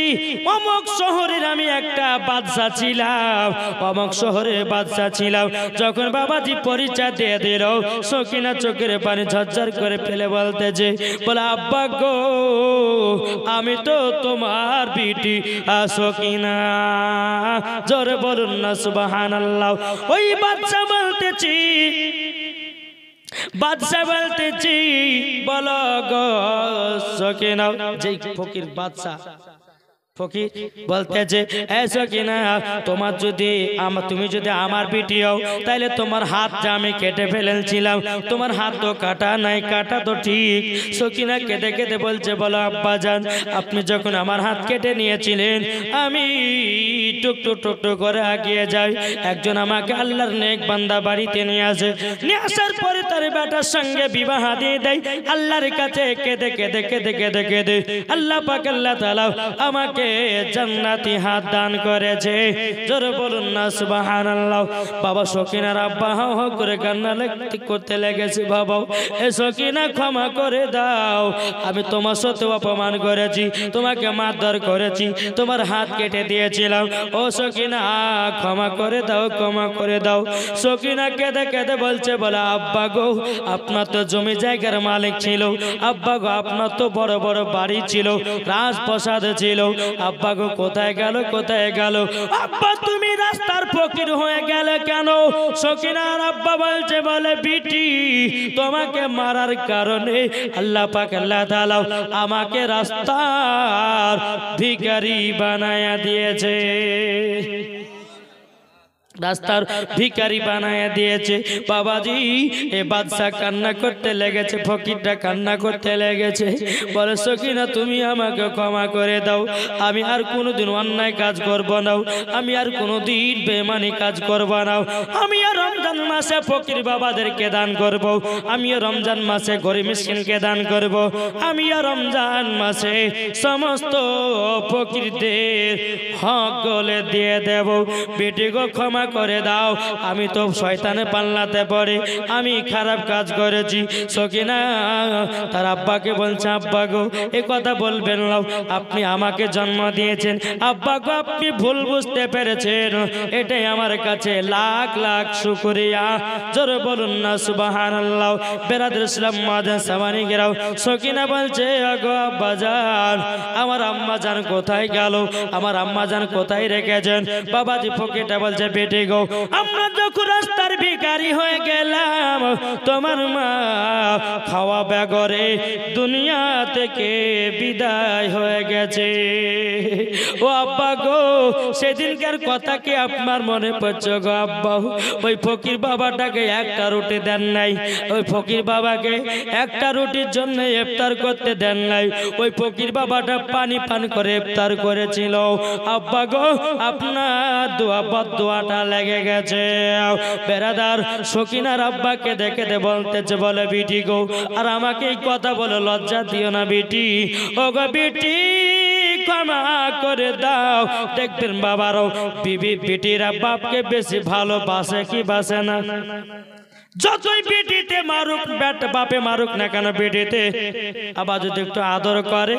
Speaker 1: অমুক শহরের আমি একটা বাদশা ছিলাম, অমুক শহরের বাদশা ছিলাম। যখন বাবাজি পরিচয় দিয়ে দিল সকিনা চোখের পানি ঝরঝর করে ফেলে বলতেছে বলে আব্বা গো আমি তো তোমার বিটি সকিনা। জোরে বলুন না সুবহানাল্লাহ। ওই বাদশা বলতেছি বাদশা বলতেছি বলো গো সকিনা। যেই ফকির বাদশা ফকির বলতেছে সকিনা তোমার যদি তুমি যদি আমার বিটি হও তাহলে তোমার হাতটা আমি কেটে ফেলেছিলাম, তোমার হাত তো কাটা নাই, কাটা তো ঠিক। সকিনা কেটে কেটে বলছে বলো আব্বা জান আপনি যখন আমার হাত কেটে নিয়েছিলেন আমি টুকটুক টুকটুক করে আগিয়ে যাই, একজন আমাকে আল্লাহর নেক বান্দা বাড়িতে নিয়ে আসে, নিয়ে আসার পরে তার বেটার সঙ্গে বিবাহ দিয়ে দেয়। আল্লাহর কাছে কেঁদে কেঁদে কেঁদে কেঁদে কেঁদে আল্লাহ পাক আল্লাহ তাআলা আমাকে জান্নাতি হাত দান করেছে। জোরে বলুন না সুবহানাল্লাহ। বাবা সকিনার আব্বা হাও হাও করে কান্না করতে লেগেছে, বাবা এ সকিনা ক্ষমা করে দাও, আমি তোমার সাথে অপমান করেছি, তোমাকে মারধর করেছি, তোমার হাত কেটে দিয়েছিলাম, ও সকিনা ক্ষমা করে দাও, ক্ষমা করে দাও। সকিনা কেঁদে কেঁদে বলছে বলে আব্বা গো আপনার তো জমি জায়গার মালিক ছিল, আব্বা গো আপনার তো বড় বড় বাড়ি ছিল, রাজপ্রাসাদ ছিল, আব্বা গো কোথায় গেল কোথায় গেল? আব্বা তুমি রাস্তার ফকির হয়ে গেলে কেন? সকিনার আব্বা বলছে বলে বিটি তোমাকে মারার কারণে আল্লাহ পাক আল্লাহ তাআলা আমাকে রাস্তার ভিখারি বানায়া দিয়েছে, রাস্তার ভিখারি বানায়া দিয়েছে। বাবাজি এ বাদশা কান্না করতে লেগেছে, ফকিরটা কান্না করতে লেগেছে, বলে সকিনা তুমি আমাকে ক্ষমা করে দাও, আমি আর কোনোদিন অন্যায় কাজ করব না, আমি আর কোনোদিন বেঈমানি কাজ করব না, আমি আর রমজান মাসে ফকির বাবাদেরকে দান করব, আমি আর রমজান মাসে গরিব মিসকিনকে দান করব, আমি আর রমজান মাসে সমস্ত ফকিরদের হক গলে দিয়ে দেব। বেটি গো ক্ষমা করে দাও, আমি তো শয়তানে পাল্লাতে পড়ে আমি খারাপ কাজ করেছি। সকিনা তার আব্বাকে বলছে আব্বা গো এ কথা বলবেন না, আপনি আমাকে জন্ম দিয়েছেন, আব্বা গো আপনি ভুল বুঝতে পেরেছেন, এটাই আমার কাছে লাখ লাখ শুকরিয়া। জোরে বলুন না সুবহানাল্লাহ। বেরাদর ইসলাম মাদান সামানি গেরাও সকিনা বলছে আগো আব্বা জান আমার আম্মা জান কোথায় গেল, আমার আম্মা জান কোথায় রেখেছেন? বাবাজি ফকিরটা বলছে বেটি গো আমরা যখন রাস্তার ভিখারি হয়ে গেলাম তোমার মা খাওয়া বেগরে দুনিয়া থেকে বিদায় হয়ে গেছে। ও আব্বা গো সেদিনকার কথা কি আপনার মনে পড়ছে গো আব্বা? ওই ফকির বাবাটাকে একটা রুটি দেন নাই, ওই ফকির বাবাকে একটা রুটির জন্য ইফতার করতে দেন নাই, ওই ফকির বাবাটা পানি পান করে ইফতার করেছিল। আব্বা গো আপনার দোয়া বদদোয়াটা লেগে গেছে। বেরাদার সকিনার আব্বাকে দেখে বলতেছে বলে বিটি গো আর আমাকে এই কথা বলে লজ্জা দিও না বিটি, ও গো বিটি ক্ষমা করে দাও। দেখবেন বাবারও বিটিরা বাপকে বেশি ভালোবাসে কি বাসে না? যতই বেটিতে মারুক বাপে মারুক না কেন বেটিতে আবার যদি একটু আদর করে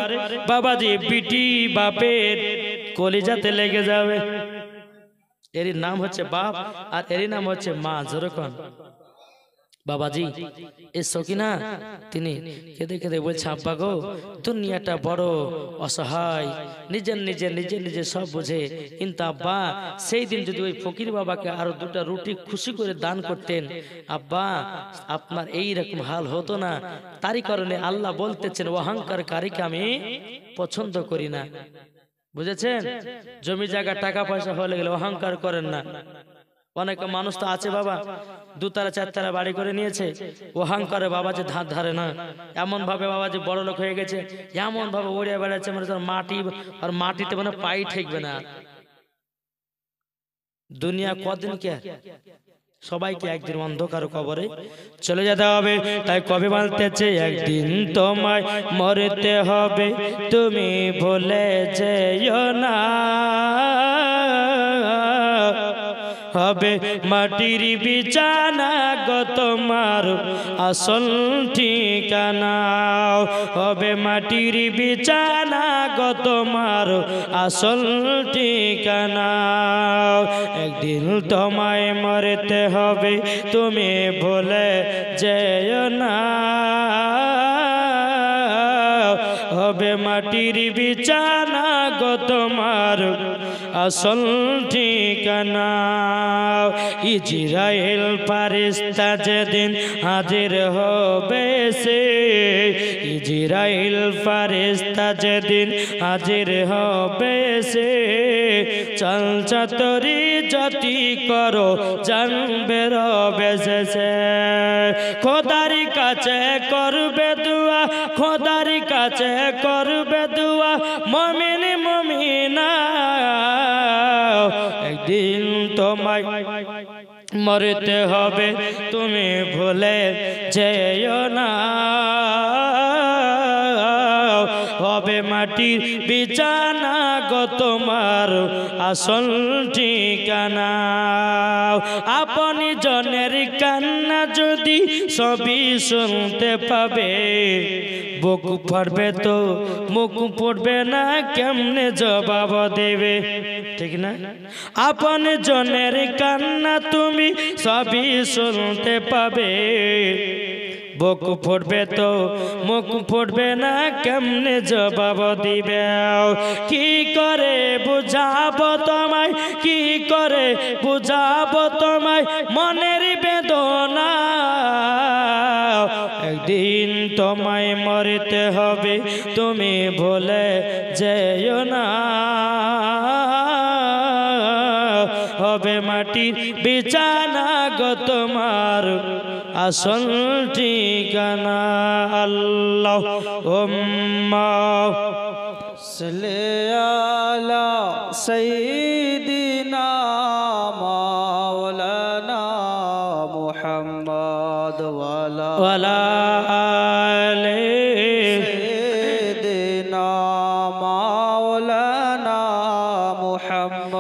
Speaker 1: বাবাজি বিটি বাপের কলিজাতে লেগে যাবে। এরই নাম হচ্ছে বাপ আর এরই নাম হচ্ছে মা। যেরকম বাবাজি এই সকিনা তিনি কেঁদে কেঁদে বলছে আব্বা গো দুনিয়াটা বড় অসহায়, নিজের নিজের নিজের নিজের সব বোঝে, কিন্তু আব্বা সেই দিন যদি ওই ফকির বাবাকে আরো দুটা রুটি খুশি করে দান করতেন আব্বা আপনার এই রকম হাল হতো না। তারই কারণে আল্লাহ বলতেছেন অহংকার কারীকে আমি পছন্দ করি না। বুঝেছেন? জমি জায়গা টাকা পয়সা হলে গেলে অহংকার করেন না, অনেক মানুষ তো আছে বাবা দুতলা চারতলা বাড়ি করে নিয়েছে, ওহাং করে বাবা যে ধার ধারে না, এমন ভাবে বাবা যে বড় লোক হয়ে গেছে, এমন ভাবে উড়ে বেড়াচ্ছে মানে তার মাটি আর মাটিতে মানে পাই ঠেকবে না। দুনিয়া কদিন কে, সবাইকে একদিন অন্ধকার কবরে চলে যেতে হবে। তাই কবি বলতেছে একদিন তোমায় মরতে হবে, তুমি ভুলে যেও না, হবে মাটির বিছানা গো তোমার আসল ঠিকানা, হবে মাটির বিছানা গো তোমার আসল ঠিকানা। একদিন তোমায় মরতে হবে, তুমি ভুলে যেও না, হবে মাটির বিছানা গো তোমার আসল ঠিকানা। ইজরাইল ফারিস্তা যেদিন হাজির হবে সে, ইজরাইল ফারিস্তা যেদিন হাজির হবে সে, চল চাতরি জাতি করো জানবে রবে সে, খোদার কাছে করবে দুয়া, খোদার কাছে করবে দুয়া মুমিন মুমিনা। একদিন তোমায় মরতে হবে, তুমি ভুলে যেও না, হবে মাটির বিছানা গো তোমার আসল ঠিকানা। আপনি জনের কান্না যদি সবই শুনতে পাবে, বুক পড়বে তো মুখ পড়বে না, কেমনে জবাব দেবে, ঠিক না? আপন জনের কান্না তুমি সবই শুনতে পাবে, বুক ফুটবে তো মুখ ফুটবে না, কেমনে জবাব দিবে। কি করে বুঝাবো তোমায়, কি করে বুঝাবো তোমায় মনের বেদনা, একদিন তোমায় মরতে হবে, তুমি ভুলে যেও না, হবে মাটির বিছানা গো তোমার আসল ঠিকানা। আল্লাহুম্মা
Speaker 2: সাল্লি আলা সাইয়্যিদিনা মাওলানা মুহাম্মদ ওয়ালা
Speaker 1: আলে
Speaker 2: সাইয়্যিদিনা মাওলানা
Speaker 1: মুহাম্মদ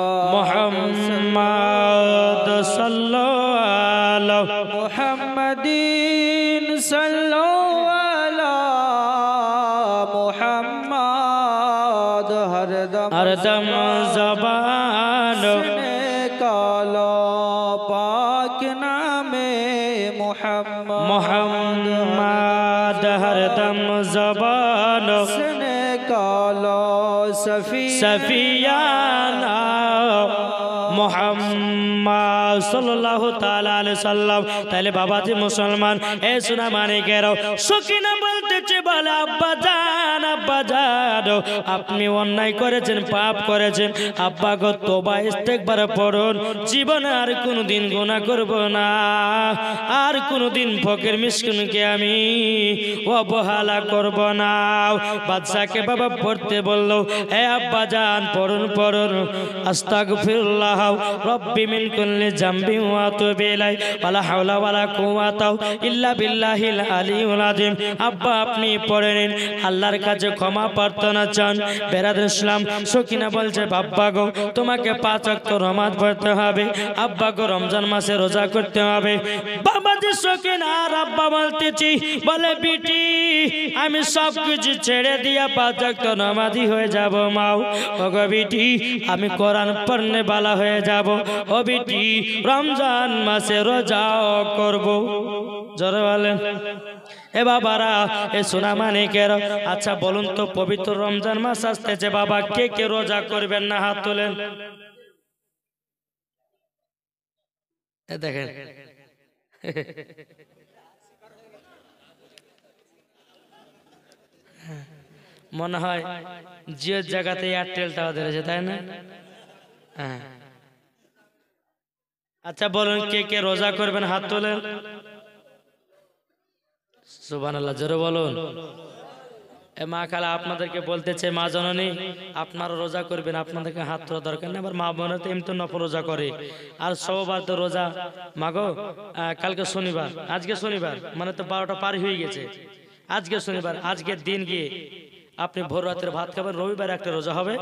Speaker 1: সাল্লাল্লাহু
Speaker 2: মুহাম্মাদিন সাল্লাল্লাহু আলা মুহাম্মদ হরদম
Speaker 1: জবান
Speaker 2: কালো পাক নামে মুহাম্মদ
Speaker 1: মুহাম্মদ হরদম জবান
Speaker 2: কালো
Speaker 1: সফিয়ানা মুহাম্মদ সাল্লাল্লাহু তাআলা আলাইহি সাল্লাম। তাহলে বাবাজি মুসলমান এ সোনা মানিকেরাও, সকিনা বলতেছে বলে আব্বা জান, আব্বা জান আপনি অন্যায় করেছেন, পাপ করেছেন, আব্বা গো তওবা ইস্তেগফার পড়ুন, জীবনে আর কোনোদিন গুনাহ করব না, আর কোনোদিন ফকির মিসকিনকে আমি অবহেলা করব না। বাদশাকে বাবা পড়তে বলল, এ আব্বা জান পড়ুন পড়ুন, আস্তাগফিরুল্লাহ রব্বি মিন কুল্লি জামবি ওয়া আতুবু ইলাইহি ওয়ালা হাওলা ওয়ালা কুওয়াতা ইল্লা বিল্লাহিল আলিয়্যিল আযীম। আব্বা আপনি পড়ে নিন, আল্লাহর কাছে ক্ষমা প্রার্থনা চান। বেরাদর ইসলাম সকিনা বলছে বাবা গো তোমাকে 5 ওয়াক্ত নামাজ পড়তে হবে, আব্বা গো রমজান মাসে রোজা করতে হবে। বাবা যে সকিনা আর আব্বা বলতেছি বলে বিটি আমি সব কিছু ছেড়ে দিয়া 5 ওয়াক্ত নামাজি হয়ে যাব মাও। ওগো বিটি আমি কোরআন পড়নে বালা হয়ে যাব, ও বিটি রমজান মাসে রোজাও করব। জোরে বলেন এ বাবারা, এ সোনা মানিকের, আচ্ছা বলুন তো পবিত্র রমজান মাস আসতেছে বাবা, কে কে রোজা করবেন না হাত তোলেন। এ দেখেন মনে হয় জিওর জায়গাতে এয়ারটেল টাওয়ার ধরেছে, তাই না? হ্যাঁ আচ্ছা বলুন কে কে রোজা করবেন হাত তোলেন। সুবহানাল্লাহ, জোরে বলুন। এ মা খালা আপনাদেরকে বলতেছে, মা জননী আপনারা রোজা করবেন, আপনাদেরকে হাত তোলা দরকার নেই। আবার মা বোনেরা তো এমনি নফল রোজা করে, আর সবার তো রোজা মাগো কালকে শনিবার, আজকে শনিবার মানে তো 12টা পার হয়ে গেছে, আজকে শনিবার, আজকের দিন গিয়ে আপনি ভোর রাতের ভাত খাবেন, রবিবার একটা রোজা হবে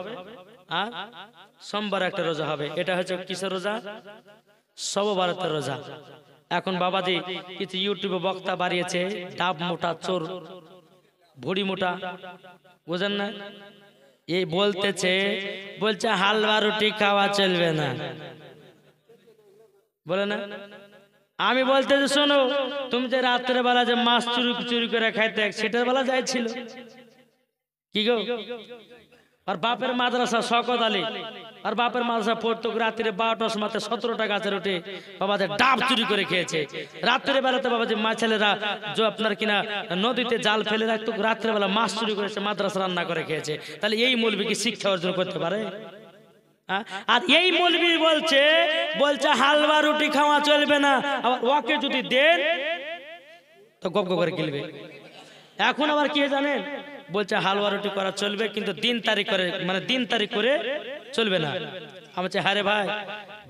Speaker 1: আর সোমবার একটা রোজা হবে। এটা হচ্ছে কিসের রোজা? সবে বরাতের রোজা। এখন বাবাজি কিছু ইউটিউবে বক্তা বাড়িয়েছে, ডাব মোটা চোর ভুড়ি মোটা, বুঝেন না? এই বলতেছে, বলছে হালুয়া রুটি খাওয়া চলবে না, বলে না? আমি বলতেছি শোনো, তুমি যে রাত্রে বেলা যে মাছ চুরি চুরি করে খাইতে, সেটার বেলা যাইছিল কি গো? আর বাপের মাদ্রাসা শওকত আলী, আর বাপের মাদ্রাসা পড়তো রাত্রে 12টার সময় 17টা গাছের উঠে বাবাদের ডাব চুরি করে খেয়েছে। রাত্রে বেলাতে বাবা যে মা ছেলেরা যে আপনার কিনা নদীতে জাল ফেলে রাখতো, রাত্রে বেলা মাছ চুরি করেছে, মাদ্রাসা রান্না করে খেয়েছে। তাহলে এই মৌলবি কি শিক্ষা অর্জন করতে পারে? আর এই মৌলবি বলছে হালুয়া রুটি খাওয়া চলবে না, আবার ওকে যদি দেন তো গপ গপ করে গিলবে। এখন আবার কি জানেন, বলছে হালুয়া রুটি করা চলবে কিন্তু দিন তারিখ করে, মানে দিন তারিখ করে চলবে না। আমি বলছি হ্যাঁ রে ভাই,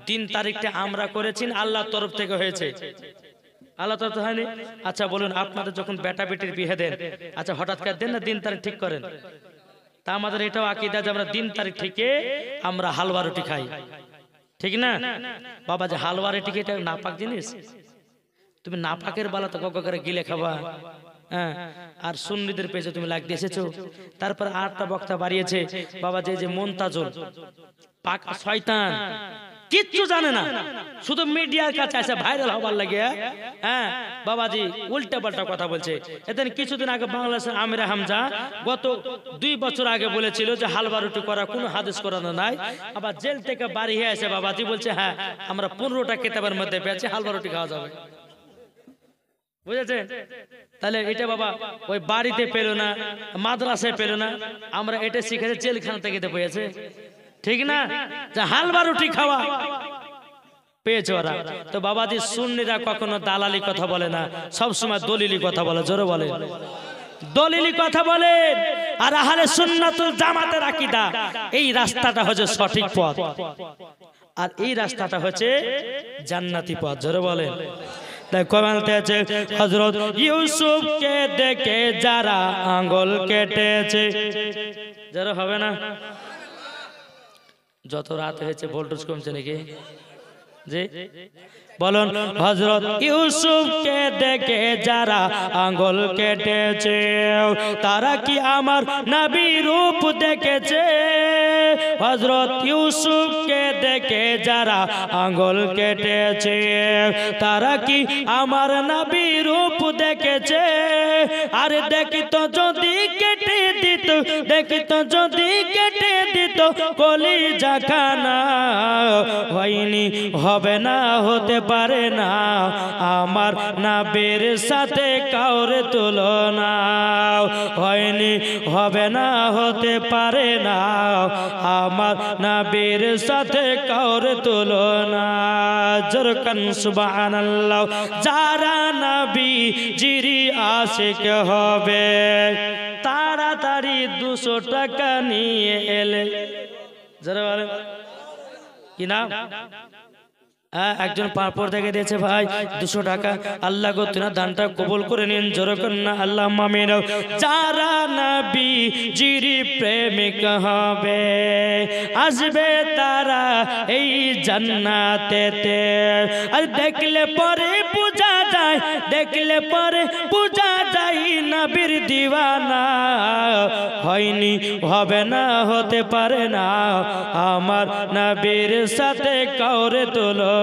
Speaker 1: দিন তারিখটা আমরা করেছি, আল্লাহর তরফ থেকে হয়েছে, আল্লাহ তরফ থেকে হয়নি। আচ্ছা বলুন, আপনাদের যখন বেটা বেটির বিয়ে দেন, আচ্ছা হঠাৎ করে দেন না দিন তারিখ ঠিক করেন? তা আমাদের এটাও আকীদা যে আমরা দিন তারিখ থেকে আমরা হালুয়া রুটি খাই, ঠিক না বাবা? যে হালুয়া রুটি এটা নাপাক জিনিস, তুমি নাপাকের বেলা তো গগ করে গিলে খাবা, হ্যাঁ? আর সুন্নিদের পেছে তুমি লাগ দিয়েছো। তারপর আটটা বক্তা বাড়িয়েছে বাবা, যে মুনতাজুল পাকা শয়তান, কিচ্ছু জানে না, শুধু মিডিয়ার কাছে আসে ভাইরাল হবার লাগে। হ্যাঁ বাবাজি উল্টা পাল্টা কথা বলছে। এদিন কিছুদিন আগে বাংলাদেশের আমির হামজা গত 2 বছর আগে বলেছিল যে হালুয়া রুটি করা কোনো হাদিস করানো নাই। আবার জেল থেকে বাড়ি হয়ে আসে বাবাজি বলছে হ্যাঁ আমরা 15টা কিতাবের মধ্যে পেয়েছি হালুয়া রুটি খাওয়া যাবে, বুঝেছেন? তাহলে এটা বাবা ওই বাড়িতে পেলো না, মাদ্রাসায় পেলো না, আমরা এটা শিখেছি জেলখানা থেকে পেয়েছে, ঠিক না? যে হালুয়া রুটি খাওয়া পেয়েছে ওরা। তো বাবাজি সুন্নিরা কখনো দালালি কথা বলে না, সব সময় দলিলি কথা বলে, জোরে বলে দলিলি কথা বলে। আর আহলে সুন্নাতুল জামাতের আকীদা, এই রাস্তাটা হচ্ছে সঠিক পথ, আর এই রাস্তাটা হচ্ছে জান্নাতি পথ, জোরে বলেন। তাই কমালতে আছে হযরত ইউসুফকে দেখে যারা আঙ্গুল কেটেছে, যারা হবে না। যত রাত হয়েছে ভোল্টেজ কমছে নাকি? জি বলুন, হযরত ইউসুফকে দেখে যারা আঙ্গুল কেটেছে তারা কি আমার নবী রূপ দেখেছে? হযরত ইউসুফকে দেখে যারা আঙ্গুল কেটেছে তারা কি আমার নবী রূপ দেখেছে? আরে দেখিতো যদি কেটে দিত, দেখিতো যদি কেটে দিত কলিজা খানা, হয়নি হবে না হতে পারে না আমার নবীর সাথে কাউরে তুলনা, হয়নি হবে না হতে পারে না আমার নবীর সাথে কাউরে তুলনা। জোরকান সুবহানাল্লাহ। যারা নবী জিরি আশিক হবে তাড়াতাড়ি 200 টাকা নিয়ে এলে, যারা বলে কি নাম, একজন পাপড় দেখে দিয়েছে ভাই 200 টাকা, আল্লাহ গো তুমি দানটা কবুল করে নিন, জোরে করেন না আল্লাহুম্মা আমিন। যারা নবী জিরি প্রেমিক হবে আসবে তারা এই জান্নাতেতে। আর দেখলে পরে বুঝা যায়, দেখলে পরে বুঝা যায় নবীর দিওয়ানা, হয়নি হবে না হতে পারে না আমার নবীর সাথে কাউরে তুলনা।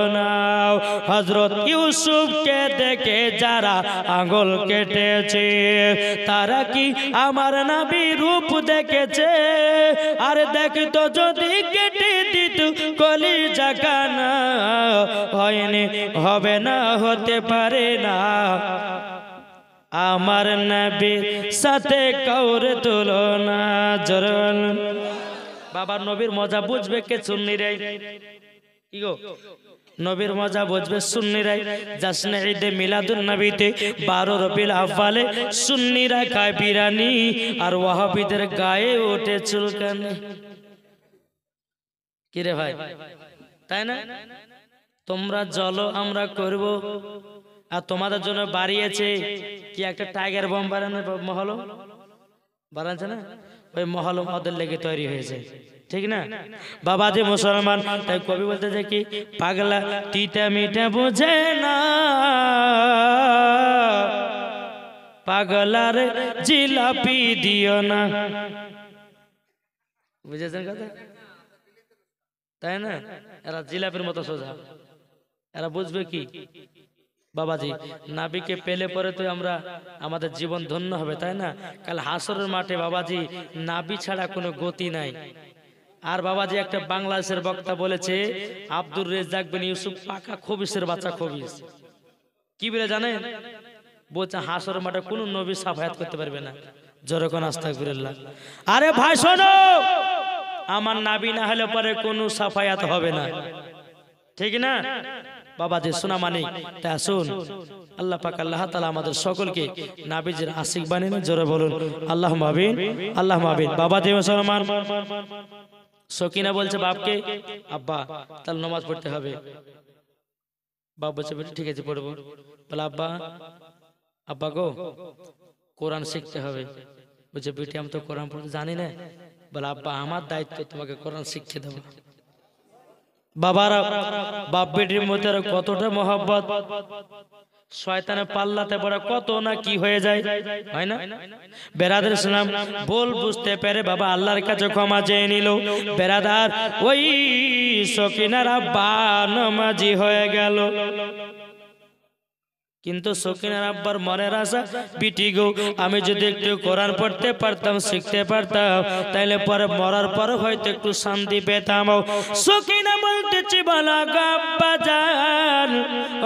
Speaker 1: হযরত ইউসুফকে দেখে যারা আঙ্গুল কেটেছে তারা কি আমার নবী রূপ দেখেছে? আর দেখতো যদি কেটে দিত কলিজা খানা, হয়নি হবে না হতে পারে না আমার নবীর সাথে কাউরে তুলনা। জোরে বাবার নবীর মজা বুঝবে কে? সুন্নি রে কি গো নবীর মজা বুঝবে সুন্নিরাই জাসনে ঈদে মিলাদুন নবীতে 12 রবিউল আউয়ালে সুন্নিরা খায় বিরিয়ানি আর ওয়াহাবিদের গায়ে ওঠে চুলকানি। কি রে ভাই, তাই না? তোমরা চলো আমরা করব, আর তোমাদের জন্য বাড়িয়েছে কি একটা টাইগার বম বানানো মহল বানাচ্ছে না, ওই মহল ওদের লেগে তৈরি হয়েছে, ঠিক না বাবা যে মুসলমান? তাই কবি বলতেছে কি, পাগলা তিতা মিঠা বোঝে না, পাগলার জিলাপি দিও না। বুঝেছেন কথা? তাই না? এরা জিলাপির মতো সোজা, এরা বুঝবে কি বাবাজি? নাবিকে পেলে পরে তো আমরা আমাদের জীবন ধন্য হবে, তাই না? কাল হাসরের মাঠে বাবাজি নাবি ছাড়া কোনো গতি নাই। আর বাবাজি একটা বাংলাদেশের বক্তা বলেছে, আব্দুর রেজ্জাক বিন ইউসুফ পাকা খবিসের বাচ্চা খবিস। কি বলে জানেন? বলছে হাসরের মাঠে কোনো নবী সাফায়াত করতে পারবে না। জোরে আস্তাগফিরুল্লাহ। আরে ভাই শোনো, আমার নাবি না হলে পরে কোনো সাফায়াত হবে না, ঠিক না বাবাজি? শোনা মানে তা শুন, আল্লাহ পাক আল্লাহ তাআলা আমাদের সকলকে নাবিজির আশিক বানিয়ে নেন। জোরে বলুন আল্লাহুম্মা আমিন, আল্লাহুম্মা আমিন। বাবাজি মুসলমান, সকিনা বলছে বাপকে, আব্বা তাহলে নামাজ পড়তে হবে। বাপ বলছে ঠিক আছে পড়বো। বলে আব্বা, আব্বা গো কোরআন শিখতে হবে। বলছে বেটি আমি তো কোরআন পড়তে জানি না। বলে আব্বা আমার দায়িত্ব তোমাকে কোরআন শিখিয়ে দেবো। বাবারা বাপ বেটির মধ্যে কতটা মহব্বত, শয়তানের পাল্লাতে পড়ে কত না কি হয়ে যায়, হয় না? বেরাদার ইসলাম বল বুঝতে পেরে বাবা আল্লাহর কাছে ক্ষমা চেয়ে নিল। বেরাদার ওই সকিনার আব্বা নামাজি হয়ে গেল, কিন্তু সকিনার আব্বার মনের আশা, বিটি গো আমি যদি একটু কোরআন পড়তে পারতাম, শিখতে পারতাম, তাইলে পরে মরার পর হয়তো একটু শান্তি পেতাম। সকিনা বলতেছি, বলো গো আব্বা জান,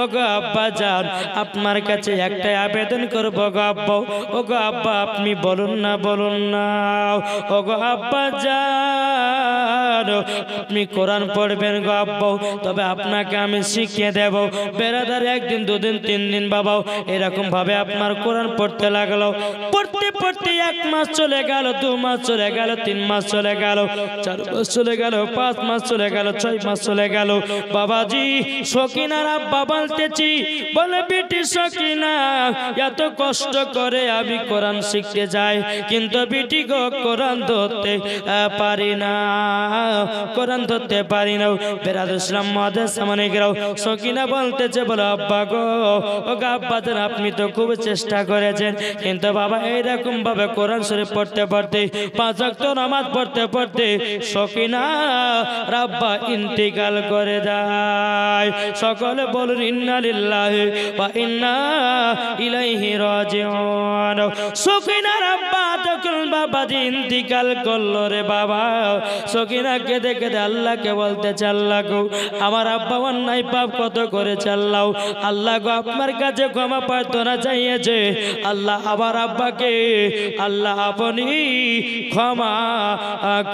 Speaker 1: ও গো আব্বা জান, আপনার কাছে একটাই আবেদন করবো গো আব্বা। ও গো আব্বা আপনি বলুন না, বলুন না। ও গো আব্বা জান, আপনি কোরআন পড়বেন গো আব্বা, তবে আপনাকে আমি শিখিয়ে দেব। বেরাদার একদিন দুদিন তিন দিন বাবা এরকম ভাবে আপনার কোরআন পড়তে লাগলো। পড়তে পড়তে 1 মাস চলে গেল, 2 মাস চলে গেল, 3 মাস চলে গেল, 4 মাস চলে গেল, 5 মাস চলে গেল, 6 মাস চলে গেল। বাবাজি সকিনার আব্বা বলতেছি, বলে বিটি সকিনা এত কষ্ট করে আমি কোরআন শিখতে যাই, কিন্তু বিটি গো কোরআন ধরতে পারি না, কোরআন ধরতে পারি না। বেরাদুল ইসলাম মুআদ্দিস সামনে গেও সকিনা বলতেছে, বলে আব্বা গো, ও আব্বা জান আপনি তো খুব চেষ্টা করেছেন, কিন্তু বাবা এইরকম ভাবে কোরআন শরীফ পড়তে পড়তে, 5 ওয়াক্ত নামাজ পড়তে পড়তে সকিনা রাব্বা ইন্তিকাল করে যায়। সকলে বলুন ইন্না লিল্লাহি ওয়া ইন্না ইলাইহি রাজিউন। সকিনা রাব্বা যখন বাবাজি ইন্তিকাল করলো রে বাবা, সকিনাকে দেখে আল্লাহকে বলতেছে, আল্লাহ গো আমার আব্বা অন্যায় পাপ কত করেছে, আল্লাহ আল্লাহ গো আপনার কাছে ক্ষমা প্রার্থনা চাইয়েছে, আল্লাহ আমার আব্বাকে আল্লাহ আপনি ক্ষমা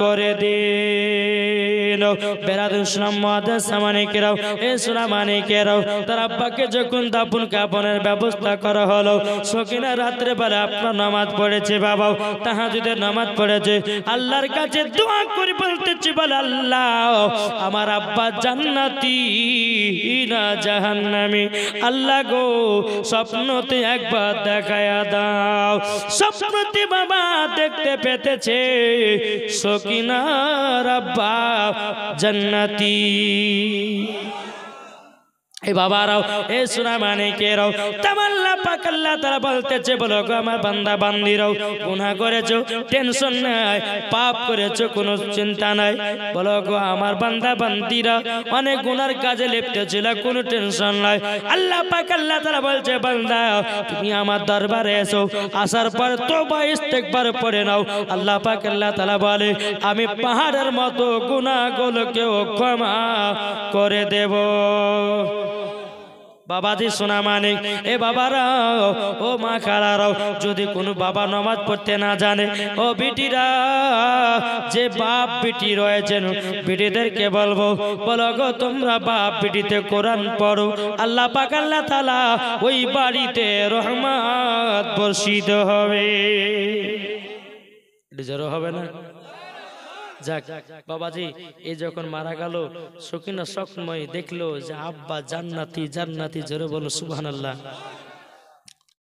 Speaker 1: করে দিন। বেরাদুল ইসলাম মুআদ্দিস সামানিকেরাও এ সুলামানিকেরাও তার আব্বাকে যখন দাফন কাফনের ব্যবস্থা করা হলো, সকিনা রাত্রে বেলা আপনার নামাজ পড়েছে বাবা, তাহাজ্জুদের নামাজ পড়েছে, আল্লাহর কাছে দোয়া করে বলতেছে, বলে আল্লাহ আমার আব্বা জান্নাতি না জাহান্নামী, আল্লাহ গো স্বপ্নতে একবার দেখায়া দাও। স্বপ্নতে বাবা দেখতে পেতেছে সকিনার আব্বা জান্নাতি। এই বাবারাও এ সুনামানিকেরাও তামাল্লা পাক আল্লাহ তাআলা বলতেছে, বলো গো আমার বান্দা বান্দিরাও গুনাহ করেছো টেনশন নাই, পাপ করেছো কোনো চিন্তা নাই, বলো গো আমার বান্দা বান্দিরা অনেক গুনার কাজে লিপ্ত ছিল, কোনো টেনশন নাই। আল্লাহ পাক আল্লাহ তাআলা বলছে, বান্দা তুমি আমার দরবারে এসো, আসার পর তওবা ইস্তেগফার পড়ে নাও। আল্লাহ পাক আল্লাহ তাআলা বলে, আমি পাহাড়ের মতো গুনাহগুলোকেও ক্ষমা করে দেব। বাবাজি সোনা মানিক, এ বাবারাও, ও মা খালারাও, যদি কোনো বাবা নামাজ পড়তে না জানে, ও বিটিরা, যে বাপ বিটি রয়েছেন বিটিদেরকে বলবো, বলো গো তোমরা বাপ বিটিতে কোরআন পড়ো, আল্লাহ পাক আল্লাহ তাআলা ওই বাড়িতে রহমত বর্ষিত হবে। জোরে হবে না? যাক বাবাজি, এই যখন মারা গেল, সকিনা সকময় দেখলো যে আব্বা জান্নাতি জান্নাতি, জোরে বলো সুবহানাল্লাহ।